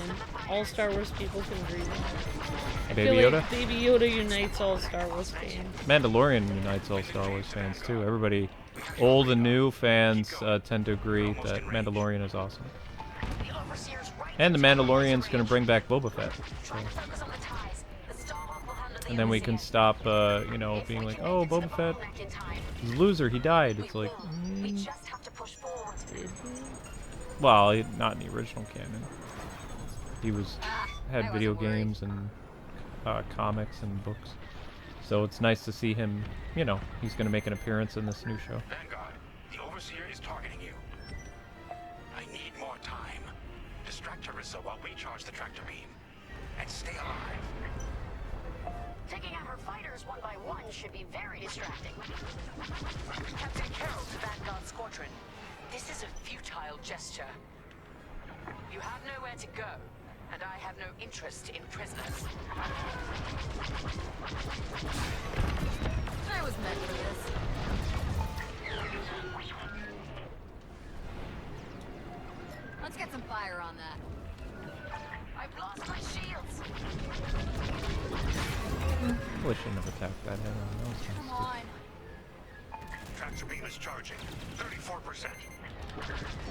All Star Wars people can agree with that. I Baby feel Yoda? like Baby Yoda unites all Star Wars fans. Mandalorian unites all Star Wars fans too. Everybody, old and new fans, tend to agree that Mandalorian is awesome. And the Mandalorian's going to bring back Boba Fett. So. And then we can stop, you know, being like, oh, Boba Fett, he's a loser, he died. It's like, well, not in the original canon. He had video games and comics and books. So it's nice to see him, you know, he's going to make an appearance in this new show. Vanguard, the Overseer is targeting you. I need more time. Distract Teresa while we charge the tractor beam. And stay alive. Taking out her fighters one by one should be very distracting. Captain Carroll to Vanguard Squadron. This is a futile gesture. You have nowhere to go, and I have no interest in prisoners. I was meant for this. Let's get some fire on that. I've lost my shields. Probably shouldn't have attacked that head on. That was Come on. Tractor beam is charging. 34%.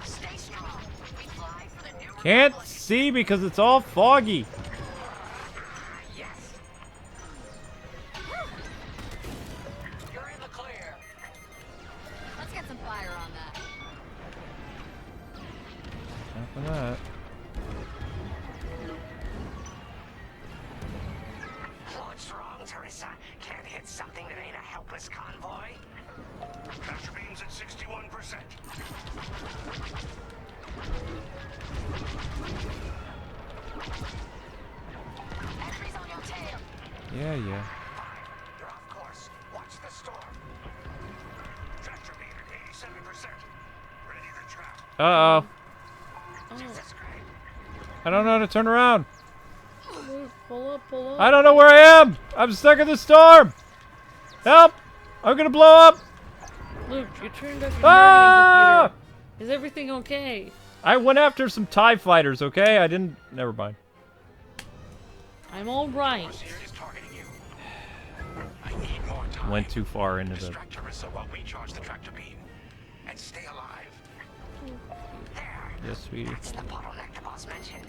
Stay strong. We fly for the new Can't see because it's all foggy. Yes. You're in the clear. Let's get some fire on that. After that. What's wrong, Teresa? Can't hit something that ain't a helpless convoy? Tractor beam's at 61%. Enemies on your tail. Yeah. You're off course. Watch the storm. Tractor beam at 87%. Ready to trap. Uh-oh. Jesus Christ. I don't know how to turn around. Luke, pull up, pull up. I don't know where I am. I'm stuck in the storm. Help. I'm going to blow up. Luke, you turned up your Ah! computer. Is everything okay? I went after some TIE fighters, okay? I didn't... Never mind. I'm all right. Overseer is targeting you. I need more time. Went too far into the. Distract Teresa while we charge the tractor beam, and stay alive. There. Yes, sweetie. That's the bottleneck the boss mentioned.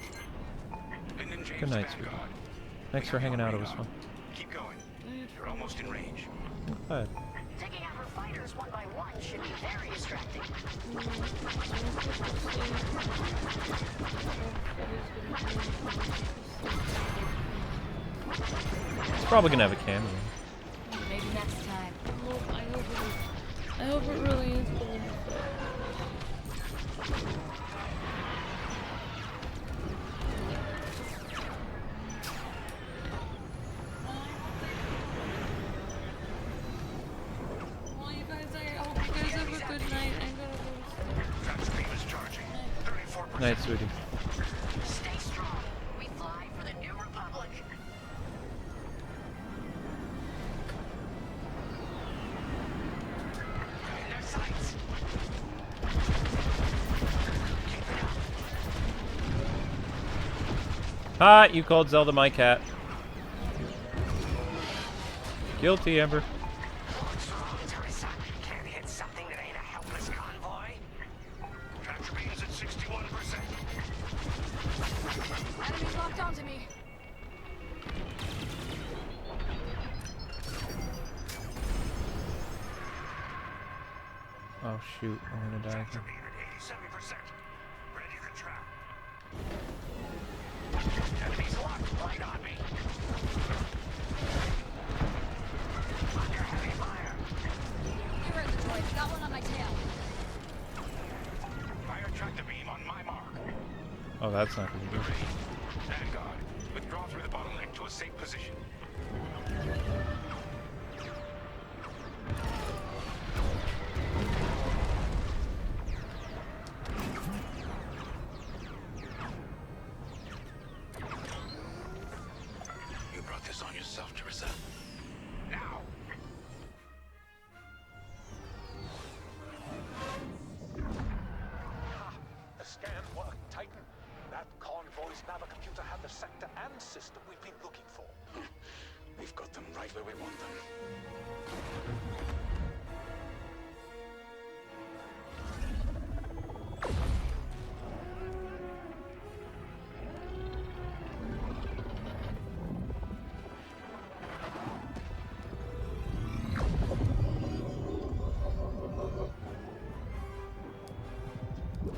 Lyndon James Good night, to sweetie. Vanguard. Thanks for hanging out. It was fun. Keep going. You're almost in range. Good. Taking out her fighters one by one should be very distracting. It's probably gonna have a cameo. Maybe next time. I hope it really is good. Well, you guys, I hope you guys have a good night. I'm gonna go to sleep. Beam is charging. 34%. Night, sweetie. Stay strong. We fly for the New Republic. In their sights. Ah, you called Zelda my cat. Guilty, Amber. What's wrong, Teresa? Can't hit something that ain't a helpless convoy? Tractor beam's at 61%. Enemies locked onto me. Oh shoot, I'm gonna die. Tractor beam at 87%. Ready to trap. Enemies locked right on me. Under heavy fire. You're in the droid. Got one on my tail. Fire tractor beam on my mark. Oh, that's not gonna be good. Vanguard, withdraw through the bottleneck to a safe position. You brought this on yourself, Teresa. Now! The scan worked, Titan. That convoy's navicomputer had the sector and system we've been looking for. We've got them right where we want them.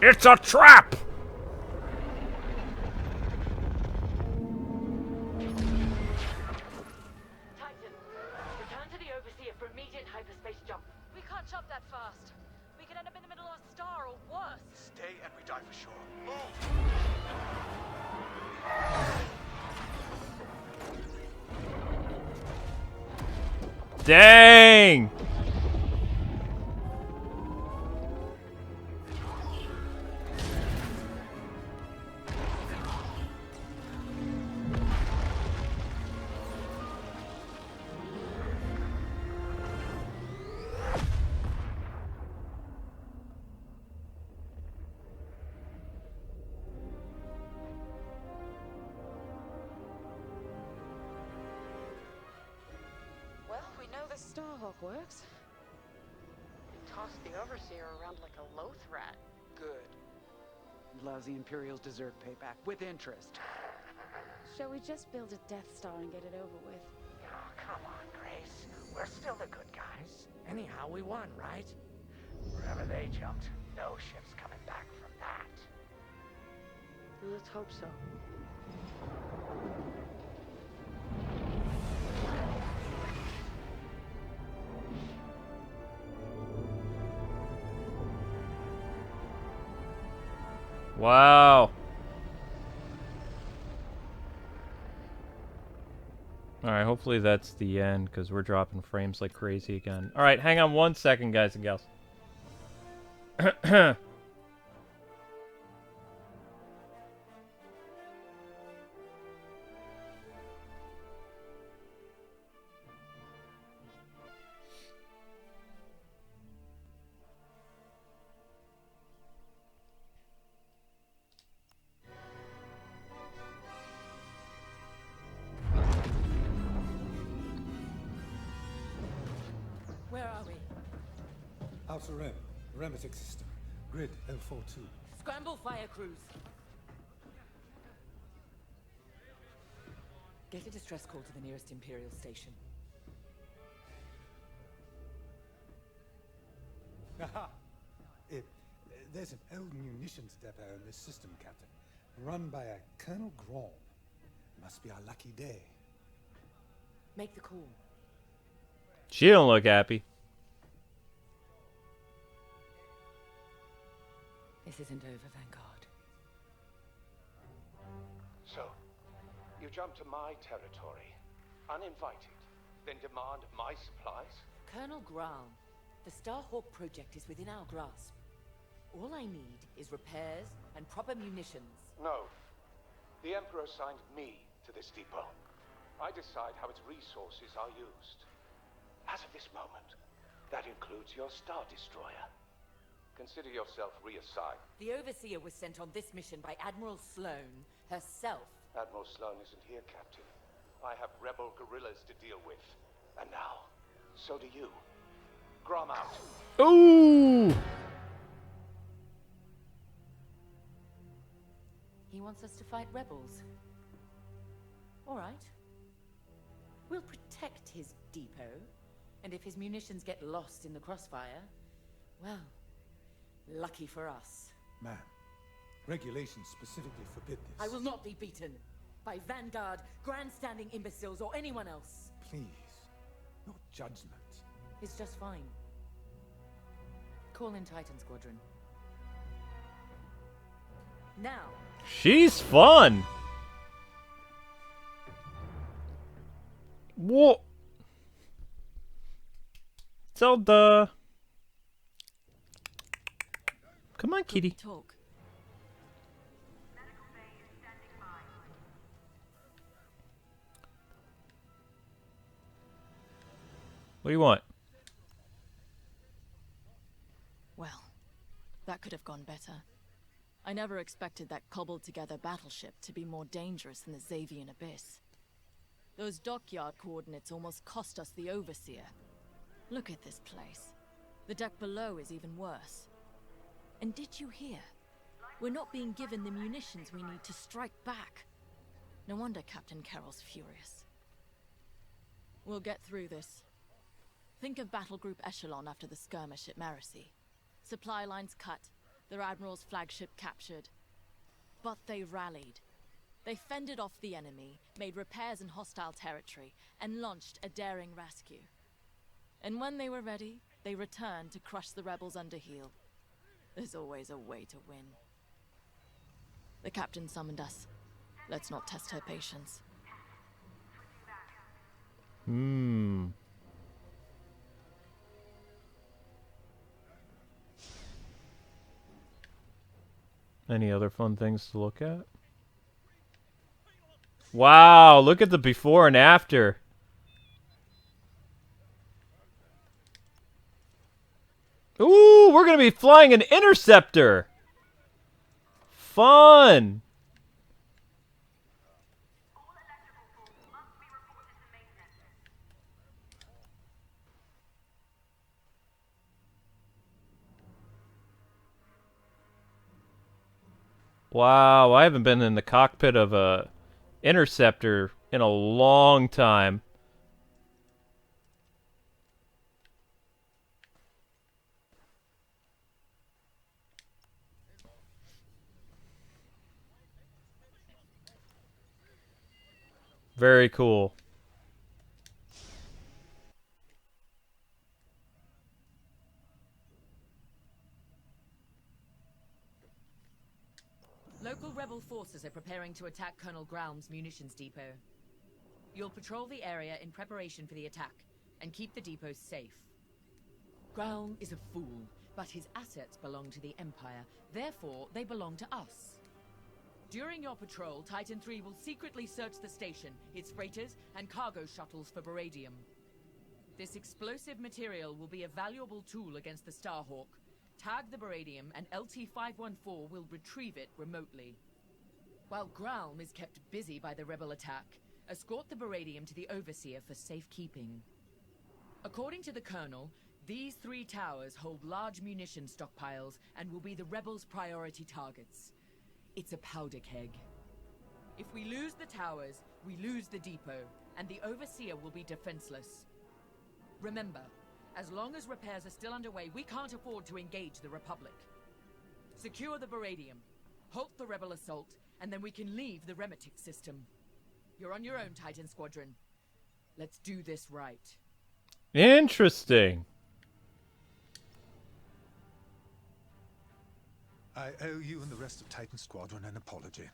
It's a trap! Titan, return to the Overseer for immediate hyperspace jump. We can't jump that fast. We could end up in the middle of a star or worse. Stay and we die for sure. Move! Dang! Well, we know the Starhawk works. Toss the Overseer around like a loath rat. Good. Lousy Imperials deserve payback with interest. Shall we just build a Death Star and get it over with? Oh, come on, Grace. We're still the good guys. Anyhow, we won, right? Wherever they jumped, no ship's coming back from that. Let's hope so. Wow. Alright, hopefully that's the end, because we're dropping frames like crazy again. Alright, hang on 1 second, guys and gals. Outer Rim, Remetic System, Grid L42. Scramble fire crews. Get a distress call to the nearest Imperial station. Aha! There's an old munitions depot in this system, Captain. Run by a Colonel Grom. Must be our lucky day. Make the call. She don't look happy. This isn't over, Vanguard. So, you jump to my territory, uninvited, then demand my supplies? Colonel Graal, the Starhawk project is within our grasp. All I need is repairs and proper munitions. No. The Emperor assigned me to this depot. I decide how its resources are used. As of this moment, that includes your Star Destroyer. Consider yourself reassigned. The Overseer was sent on this mission by Admiral Sloane herself. Admiral Sloane isn't here, Captain. I have rebel guerrillas to deal with. And now, so do you. Grom out. Ooh! He wants us to fight rebels. All right. We'll protect his depot. And if his munitions get lost in the crossfire, well, lucky for us. Man, regulations specifically forbid this. I will not be beaten by Vanguard, grandstanding imbeciles, or anyone else. Please, your judgment. It's just fine. Call in Titan Squadron. Now. She's fun. Whoa. Zelda. Come on, kitty. Talk. What do you want? Well, that could have gone better. I never expected that cobbled-together battleship to be more dangerous than the Zavian Abyss. Those dockyard coordinates almost cost us the Overseer. Look at this place. The deck below is even worse. And did you hear? We're not being given the munitions we need to strike back. No wonder Captain Carroll's furious. We'll get through this. Think of Battle Group Echelon after the skirmish at Maracy. Supply lines cut, their Admiral's flagship captured. But they rallied. They fended off the enemy, made repairs in hostile territory, and launched a daring rescue. And when they were ready, they returned to crush the rebels under heel. There's always a way to win. The captain summoned us. Let's not test her patience. Any other fun things to look at? Wow, look at the before and after. Ooh, we're going to be flying an interceptor. Fun. Wow, I haven't been in the cockpit of a interceptor in a long time. Very cool. Local rebel forces are preparing to attack Colonel Graum's munitions depot. You'll patrol the area in preparation for the attack, and keep the depot safe. Graum is a fool, but his assets belong to the Empire. Therefore, they belong to us. During your patrol, Titan III will secretly search the station, its freighters, and cargo shuttles for beradium. This explosive material will be a valuable tool against the Starhawk. Tag the beradium, and LT-514 will retrieve it remotely. While Graum is kept busy by the rebel attack, escort the beradium to the Overseer for safekeeping. According to the Colonel, These 3 towers hold large munition stockpiles and will be the rebels' priority targets. It's a powder keg. If we lose the towers, we lose the depot, and the Overseer will be defenseless. Remember, as long as repairs are still underway, we can't afford to engage the Republic. Secure the Varadium, halt the rebel assault, and then we can leave the Remetic system. You're on your own, Titan Squadron. Let's do this right. Interesting. I owe you and the rest of Titan Squadron an apology.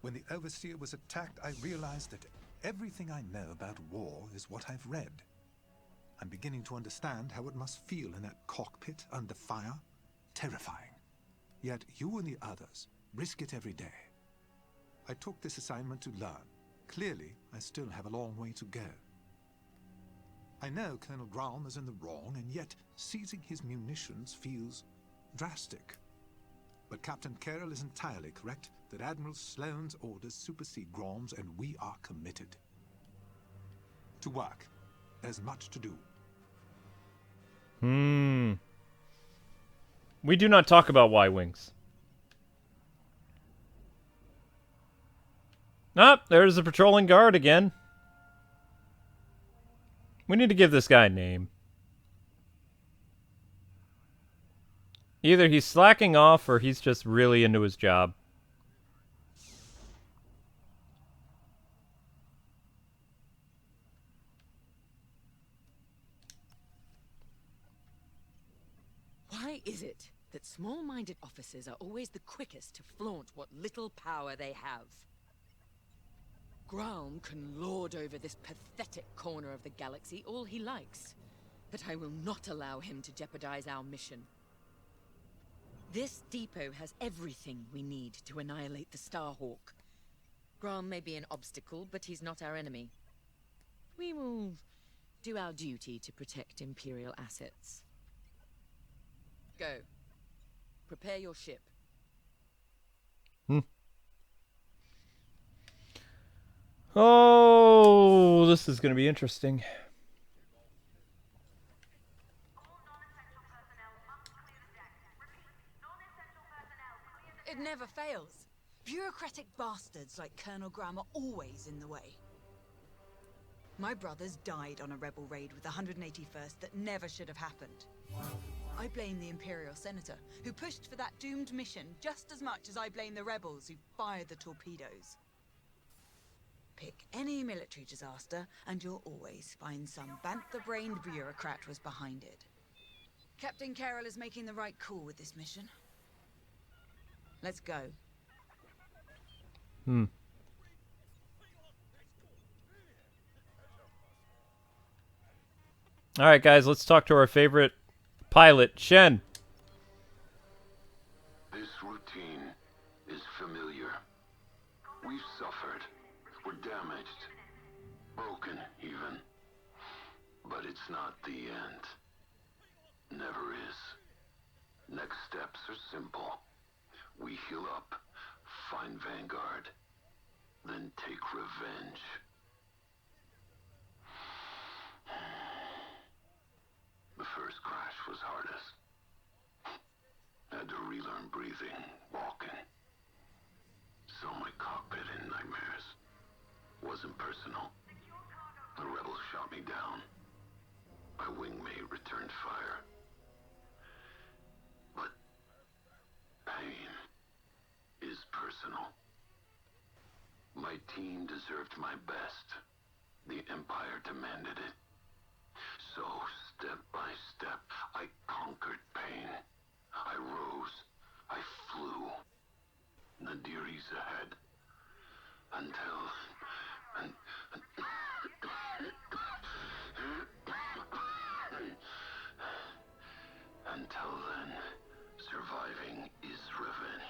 When the Overseer was attacked, I realized that everything I know about war is what I've read. I'm beginning to understand how it must feel in that cockpit under fire. Terrifying. Yet you and the others risk it every day. I took this assignment to learn. Clearly, I still have a long way to go. I know Colonel Grom is in the wrong, and yet seizing his munitions feels drastic. But Captain Carroll is entirely correct that Admiral Sloane's orders supersede Grom's, and we are committed. To work. There's much to do. We do not talk about Y-Wings. There's the patrolling guard again. We need to give this guy a name. Either he's slacking off or he's just really into his job. Why is it that small-minded officers are always the quickest to flaunt what little power they have? Grom can lord over this pathetic corner of the galaxy all he likes, but I will not allow him to jeopardize our mission. This depot has everything we need to annihilate the Starhawk. Grom may be an obstacle, but he's not our enemy. We will do our duty to protect Imperial assets. Go. Prepare your ship. Oh, this is going to be interesting. It never fails. Bureaucratic bastards like Colonel Graham are always in the way. My brothers died on a rebel raid with the 181st that never should have happened. I blame the Imperial Senator, who pushed for that doomed mission just as much as I blame the rebels who fired the torpedoes. Pick any military disaster, and you'll always find some bantha-brained bureaucrat was behind it. Captain Carroll is making the right call with this mission. Let's go. Alright, guys, let's talk to our favorite pilot, Shen. This routine is familiar. We've suffered. We're damaged. Broken, even. But it's not the end. Never is. Next steps are simple. We heal up, find Vanguard, then take revenge. The first crash was hardest. Had to relearn breathing, walking. Saw my cockpit in nightmares. Wasn't personal. The rebels shot me down. My wingmate returned fire. But pain is personal. My team deserved my best. The Empire demanded it. So, step by step, I conquered pain. I rose. I flew. Nadiri's ahead. Until then, surviving is revenge.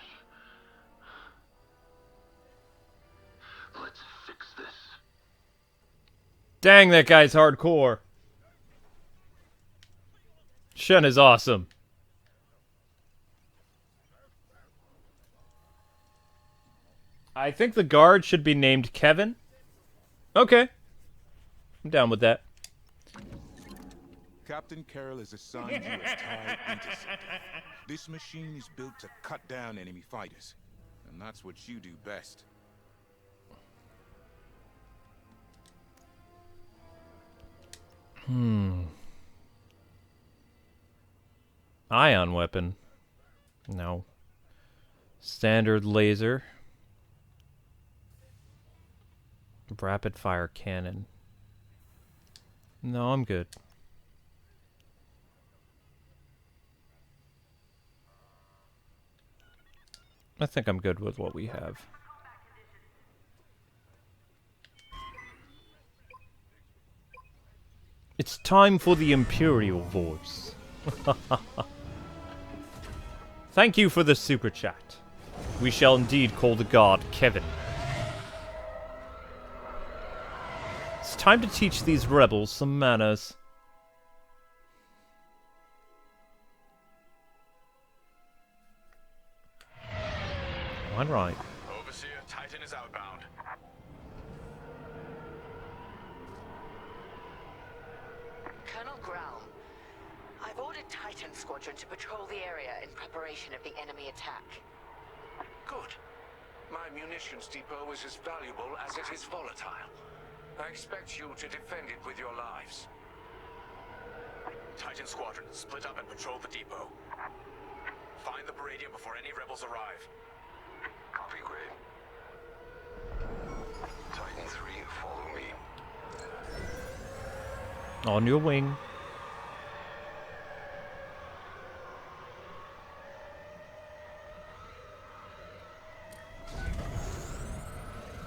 Let's fix this. Dang, that guy's hardcore. Shen is awesome. I think the guard should be named Kevin. Okay. I'm down with that. Captain Carroll has assigned you as TIE Interceptor. This machine is built to cut down enemy fighters, and that's what you do best. Ion weapon. No. Standard laser. Rapid fire cannon. No, I'm good. I think I'm good with what we have. It's time for the Imperial voice. Thank you for the super chat. We shall indeed call the god Kevin. It's time to teach these rebels some manners. All right. Overseer, Titan is outbound. Colonel Growl, I've ordered Titan Squadron to patrol the area in preparation of the enemy attack. Good. My munitions depot is as valuable as it is volatile. I expect you to defend it with your lives. Titan Squadron, split up and patrol the depot. Find the Baradium before any rebels arrive. Copy, Gray. Titan 3, follow me. On your wing.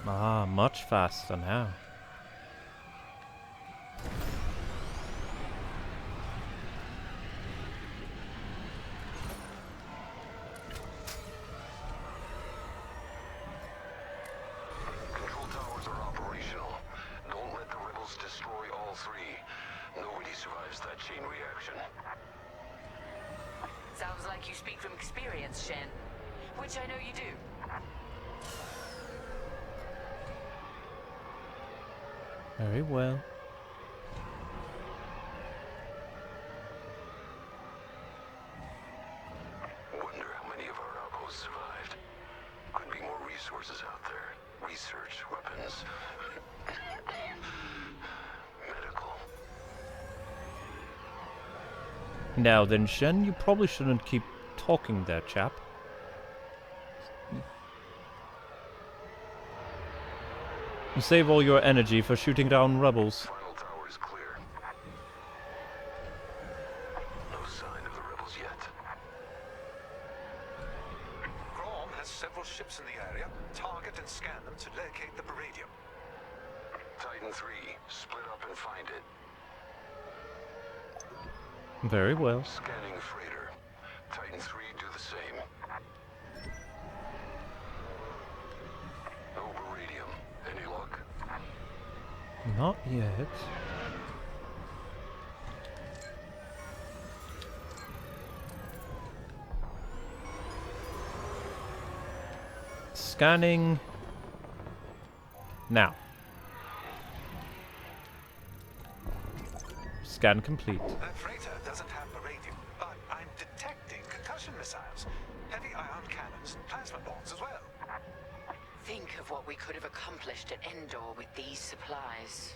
Ah, much faster now. Control towers are operational. Don't let the rebels destroy all three. Nobody survives that chain reaction. Sounds like you speak from experience, Shen. Which I know you do. Very well. Wonder how many of our outposts survived. Could be more resources out there. Research, weapons, medical. Now then, Shen, you probably shouldn't keep talking there, chap. You save all your energy for shooting down rebels. Final tower is clear. No sign of the rebels yet. Grom has several ships in the area. Target and scan them to locate the Baradium. Titan 3, split up and find it. Very well. Scanning freighter. Titan 3, do the same. No Baradium. Any luck? Not yet. Scanning. Now. Scan complete. That freighter doesn't have Baradium, but I'm detecting concussion missiles, heavy ion cannons, and plasma bombs as well. Think of what we could have accomplished at Endor with these supplies.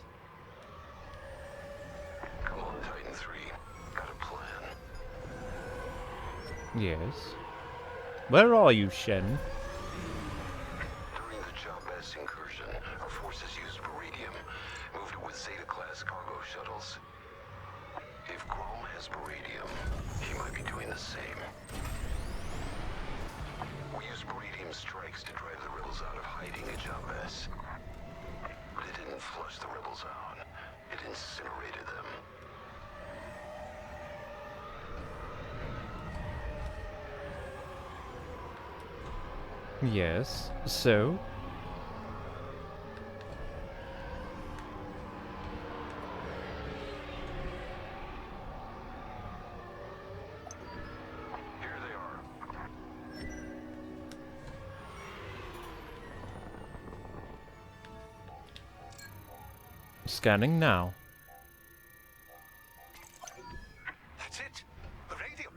Come on, Titan 3. Got a plan. Yes. Where are you, Shen? During the Jabez incursion, our forces used Baradium, moved it with Zeta-class cargo shuttles. If Grom has Baradium, he might be doing the same. We used Baradium strikes to drive the rebels out of hiding at Jabez. But it didn't flush the rebels out. It incinerated them. Yes. So? Here they are. Scanning now. That's it. The radium.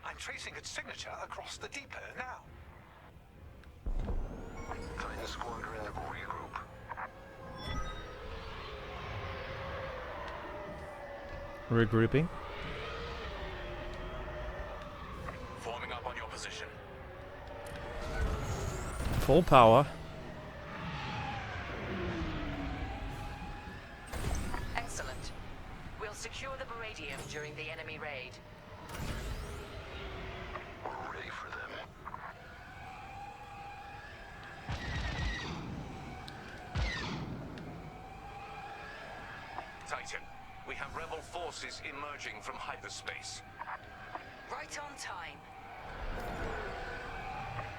I'm tracing its signature across the depot now. Titan Squadron, regroup. Regrouping. Forming up on your position. Full power. Excellent. We'll secure the Baradium during the enemy raid. We're ready for them. Titan, we have rebel forces emerging from hyperspace. Right on time.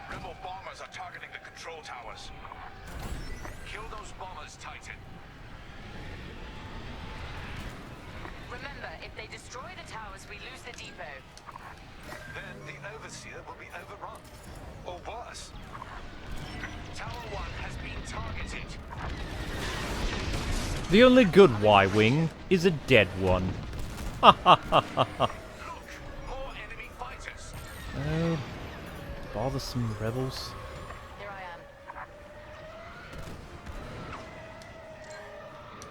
Rebel bombers are targeting the control towers. Kill those bombers, Titan. Remember, if they destroy the towers, we lose the depot. Then the Overseer will be overrun. Or worse. Tower 1 has been targeted. The only good Y-Wing is a dead one. Ha ha ha ha ha. More enemy fighters. Oh, bothersome rebels. Here I am.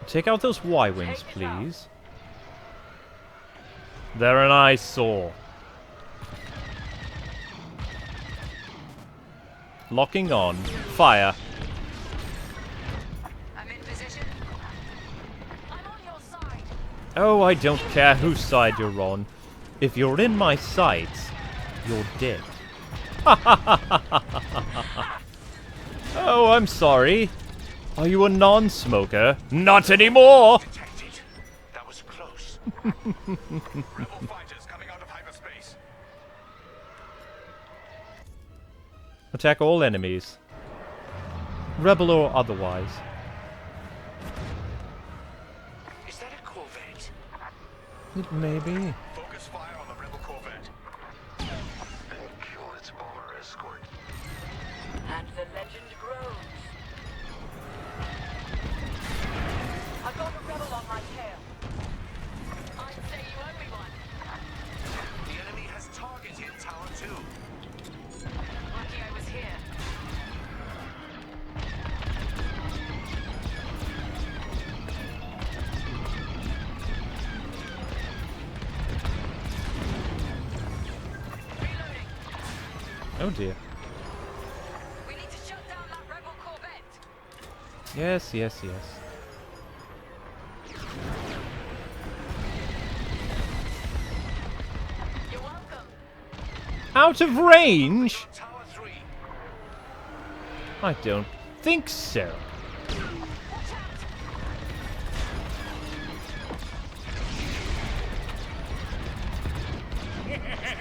Take out those Y-Wings, please. They're an eyesore. Locking on. Fire. I'm in position. I'm on your side. Oh, I don't care whose side you're on. If you're in my sights, you're dead. Oh, I'm sorry. Are you a non-smoker? Not anymore! Detected. That was close. Rebel fighters coming out of hyperspace. Attack all enemies. Rebel or otherwise. Is that a corvette? It may be. Focus fire on the rebel corvette. And kill its bomber escort. And the legend grows. I've got a rebel on my tail. I'd say you owe me one. The enemy has targeted Tower 2. Lucky I was here. Reloading. Oh dear. We need to shut down that rebel corvette. Yes, yes, yes. You're welcome. Out of range? Tower 3. I don't think so.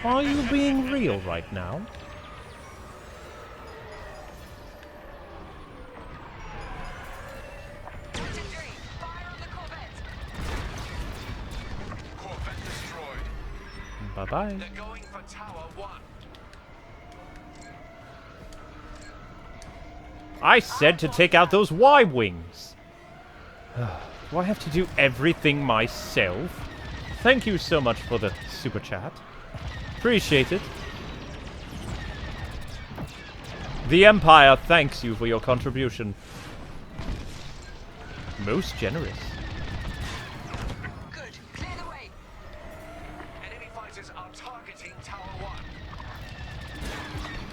Are you being real right now? Corvette destroyed. Bye-bye. They're going for Tower 1. I said to take out those Y-Wings. Do I have to do everything myself? Thank you so much for the super chat. Appreciate it. The Empire thanks you for your contribution. Most generous. Good. Clear the way. Enemy fighters are targeting Tower 1.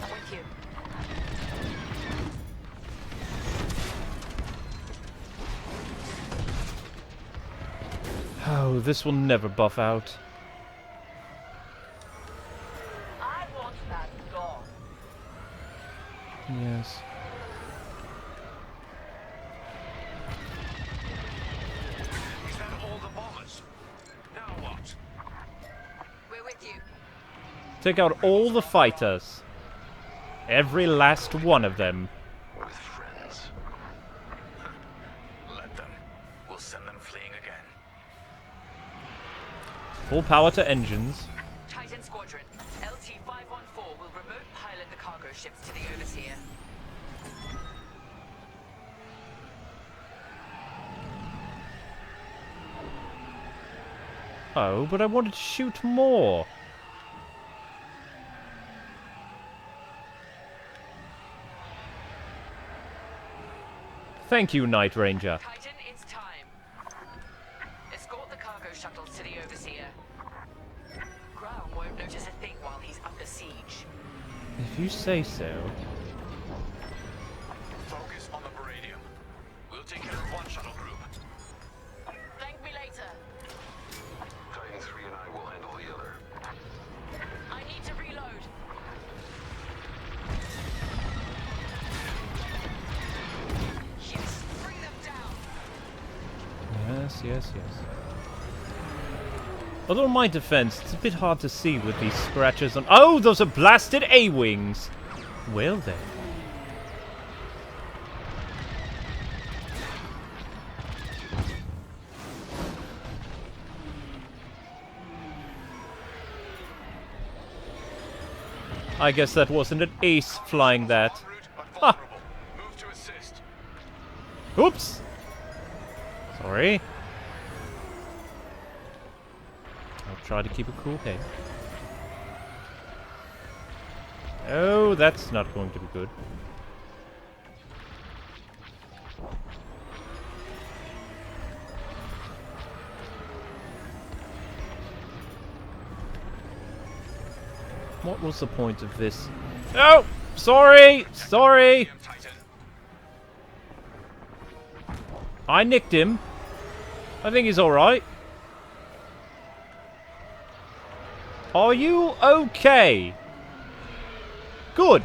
I'm with you. Oh, this will never buff out. I want that gone. Yes. Is that all the bombers? Now what? We're with you. Take out all the fighters. Every last one of them. With friends. Let them. We'll send them fleeing again. Full power to engines. Titan Squadron. LT-514 will remote pilot the cargo ships to the Overseer. Oh, but I wanted to shoot more. Thank you, Night Ranger. Titan, it's time. Escort the cargo shuttles to the Overseer. Ground won't notice a thing while he's under siege. If you say so. Focus on the Baradium. We'll take care of one shuttle group. Thank me later. Titan 3 and I will handle the other. I need to reload. Yes, bring them down. Yes, yes, yes. Although in my defense, it's a bit hard to see with these scratches on... Oh, those are blasted A-wings! Well then. I guess that wasn't an ace flying that. Ha! Oops! Sorry. I'll try to keep a cool head. Oh, that's not going to be good. What was the point of this? Oh! Sorry! Sorry! I nicked him. I think he's alright. Are you okay? Good.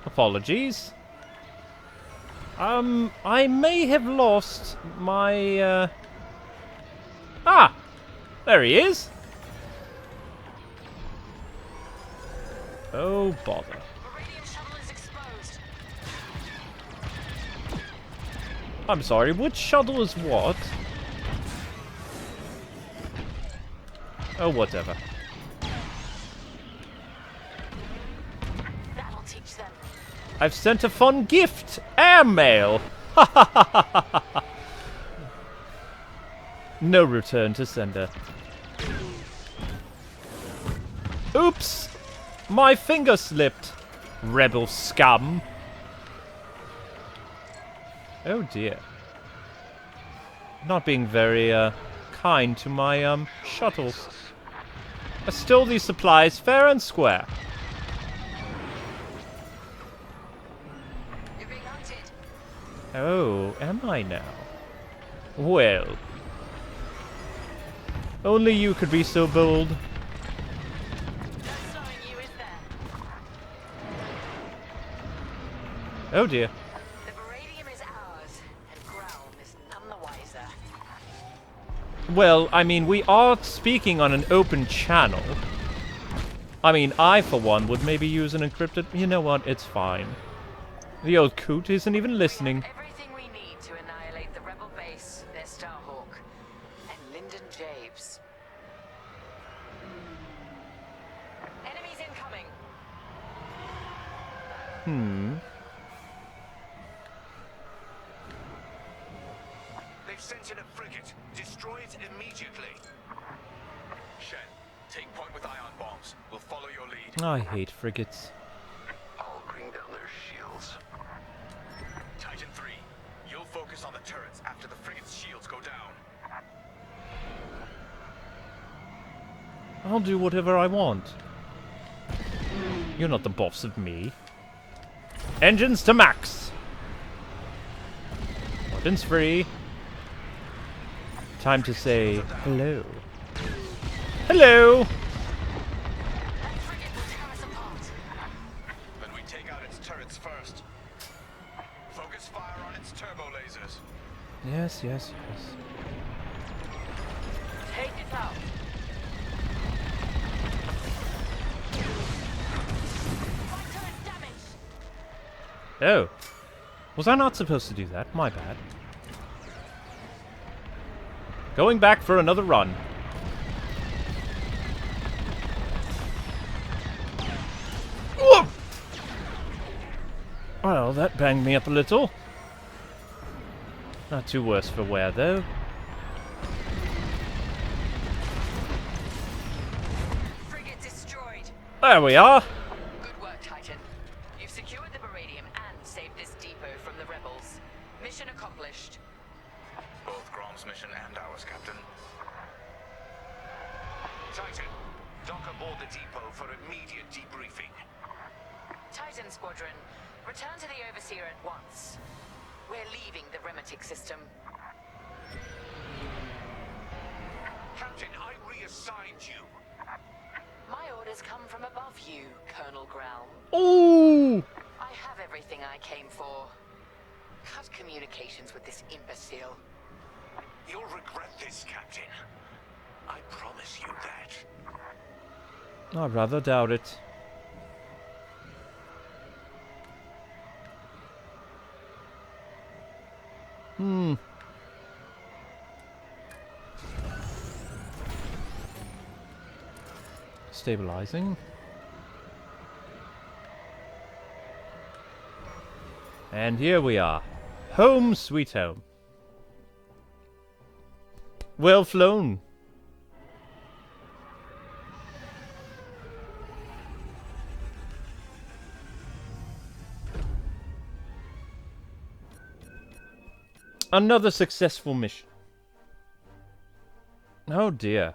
Apologies. I may have lost my, Ah! There he is. Oh, bother. I'm sorry, which shuttle is what? Oh, whatever. That'll teach them. I've sent a fun gift! Airmail! No return to sender. Oops! My finger slipped! Rebel scum! Oh dear. Not being very, kind to my, shuttles. I stole these supplies fair and square. You're being hunted. Oh, am I now? Well. Only you could be so bold. No slowing you, is there? Oh dear. The Baradium is ours, and Ground is none the wiser. Well, I mean, we are speaking on an open channel. I mean, I, for one, would maybe use an encrypted... You know what? It's fine. The old coot isn't even listening. Everything we need to annihilate the rebel base, their Starhawk, and Lyndon Javes. Enemies incoming. They've sent in a frigate. Destroy it immediately. Shen, take point with ion bombs. We'll follow your lead. I hate frigates. I'll bring down their shields. Titan 3, you'll focus on the turrets after the frigate's shields go down. I'll do whatever I want. You're not the boss of me. Engines to max! Weapons free. Time to say hello. Hello! Then we take out its turrets first. Focus fire on its turbo lasers. Yes, yes, yes. Take it out. Oh. Was I not supposed to do that? My bad. Going back for another run. Whoa! Well, that banged me up a little. Not too worse for wear, though. There we are. Good work, Titan. You've secured the Beradium and saved this depot from the rebels. Mission accomplished. Both Grom's mission and ours, Captain. Titan, dock aboard the depot for immediate debriefing. Titan Squadron, return to the Overseer at once. We're leaving the Remetic system. Captain, I reassigned you. My orders come from above you, Colonel Growl. Ooh! I have everything I came for. Cut communications with this imbecile. You'll regret this, Captain. I promise you that. I rather doubt it. Stabilizing. And here we are. Home sweet home. Well flown. Another successful mission. Oh dear.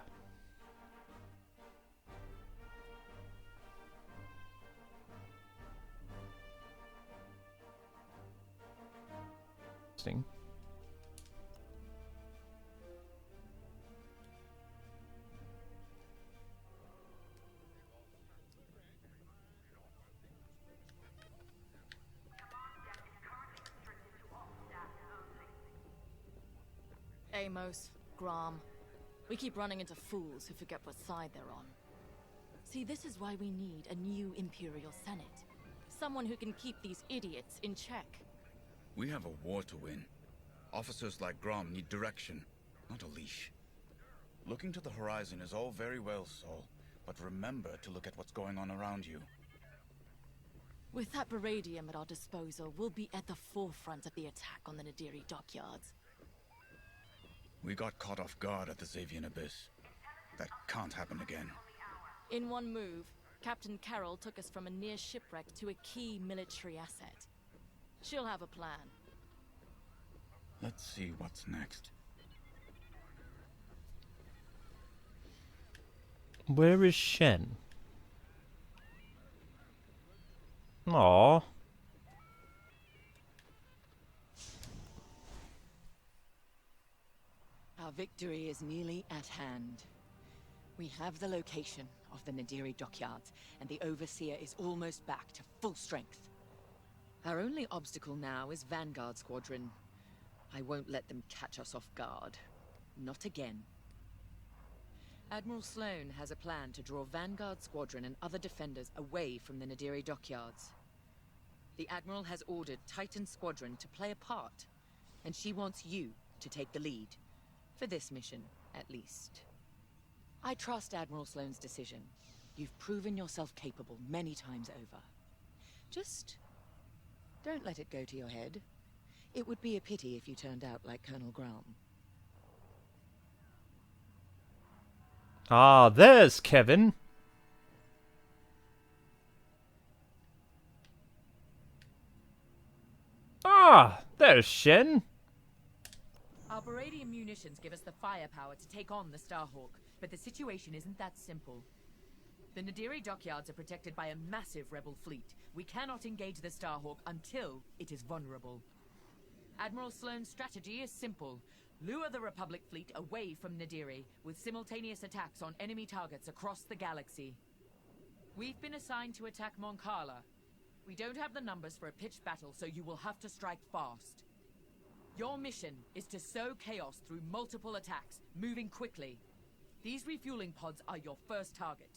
Interesting. Amos, Grom. We keep running into fools who forget what side they're on. See, this is why we need a new Imperial Senate. Someone who can keep these idiots in check. We have a war to win. Officers like Grom need direction, not a leash. Looking to the horizon is all very well, Saul, but remember to look at what's going on around you. With that Beradium at our disposal, we'll be at the forefront of the attack on the Nadiri dockyards. We got caught off guard at the Zavian Abyss. That can't happen again. In one move, Captain Carroll took us from a near shipwreck to a key military asset. She'll have a plan. Let's see what's next. Where is Shen? Aww. Our victory is nearly at hand. We have the location of the Nadiri dockyards, and the Overseer is almost back to full strength. Our only obstacle now is Vanguard Squadron. I won't let them catch us off guard. Not again. Admiral Sloane has a plan to draw Vanguard Squadron and other defenders away from the Nadiri dockyards. The Admiral has ordered Titan Squadron to play a part, and she wants you to take the lead. For this mission, at least. I trust Admiral Sloane's decision. You've proven yourself capable many times over. Just don't let it go to your head. It would be a pity if you turned out like Colonel Grom. Ah, there's Kevin. Ah, there's Shen. Our Beradium munitions give us the firepower to take on the Starhawk, but the situation isn't that simple. The Nadiri dockyards are protected by a massive rebel fleet. We cannot engage the Starhawk until it is vulnerable. Admiral Sloane's strategy is simple. Lure the Republic fleet away from Nadiri, with simultaneous attacks on enemy targets across the galaxy. We've been assigned to attack Moncala. We don't have the numbers for a pitched battle, so you will have to strike fast. Your mission is to sow chaos through multiple attacks, moving quickly. These refueling pods are your first target.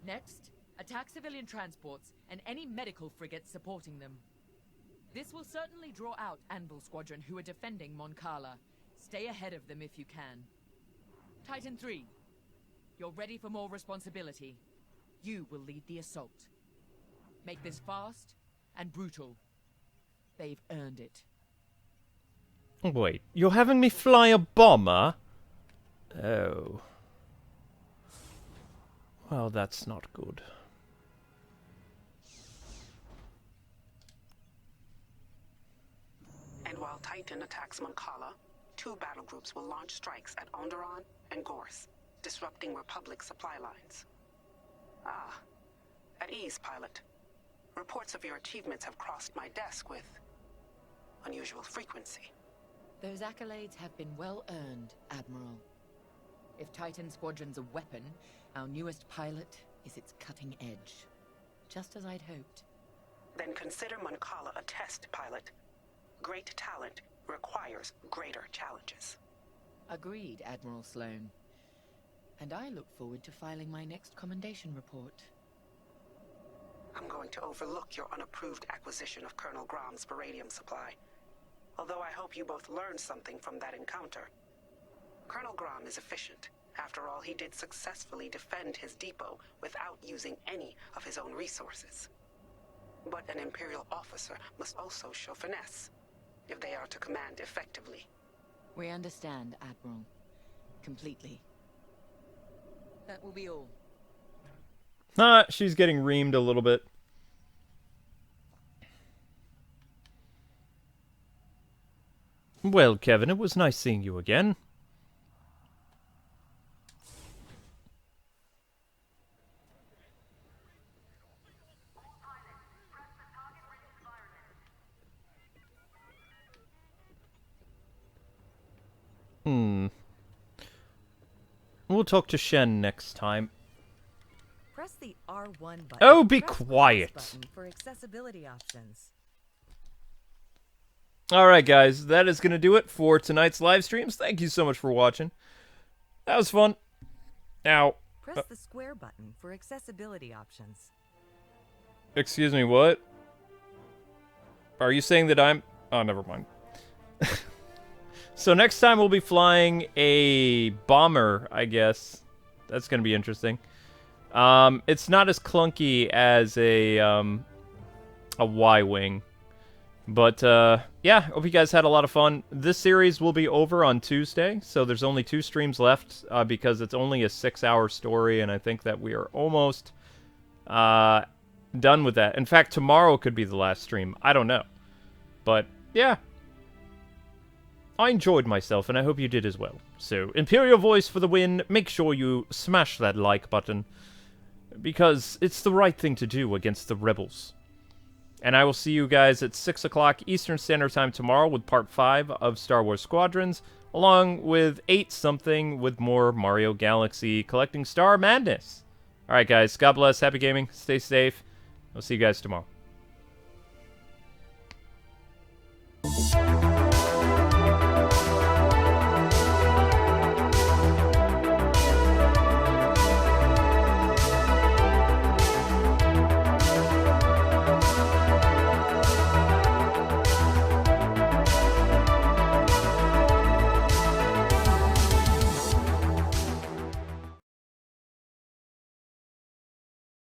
Next, attack civilian transports and any medical frigates supporting them. This will certainly draw out Anvil Squadron, who are defending Moncala. Stay ahead of them if you can. Titan 3, you're ready for more responsibility. You will lead the assault. Make this fast and brutal. They've earned it. Wait, you're having me fly a bomber? Oh. Well, that's not good. And while Titan attacks Moncala, 2 battle groups will launch strikes at Onderon and Gorse, disrupting Republic supply lines. Ah, at ease, pilot. Reports of your achievements have crossed my desk with unusual frequency. Those accolades have been well earned, Admiral. If Titan Squadron's a weapon, our newest pilot is its cutting edge. Just as I'd hoped. Then consider Moncala a test, pilot. Great talent requires greater challenges. Agreed, Admiral Sloane. And I look forward to filing my next commendation report. I'm going to overlook your unapproved acquisition of Colonel Grom's beradium supply. Although I hope you both learned something from that encounter. Colonel Grom is efficient. After all, he did successfully defend his depot without using any of his own resources. But an Imperial officer must also show finesse, if they are to command effectively. We understand, Admiral. Completely. That will be all. She's getting reamed a little bit. Well, Kevin, it was nice seeing you again. We'll talk to Shen next time. Press the R1 button. Oh, be Press quiet. button for accessibility options. Alright, guys, that is going to do it for tonight's live streams. Thank you so much for watching. That was fun. Now, Press the square button for accessibility options. excuse me, what? Are you saying that I'm... Oh, never mind. So next time we'll be flying a bomber, I guess. That's going to be interesting. It's not as clunky as a Y-wing. But, yeah, hope you guys had a lot of fun. This series will be over on Tuesday, so there's only 2 streams left, because it's only a 6-hour story, and I think that we are almost done with that. In fact, tomorrow could be the last stream. I don't know. But, yeah. I enjoyed myself, and I hope you did as well. So, Imperial Voice for the win. Make sure you smash that like button, because it's the right thing to do against the rebels. And I will see you guys at 6 o'clock Eastern Standard Time tomorrow with Part 5 of Star Wars Squadrons, along with 8-something with more Mario Galaxy Collecting Star Madness. Alright guys, God bless, happy gaming, stay safe, I'll see you guys tomorrow.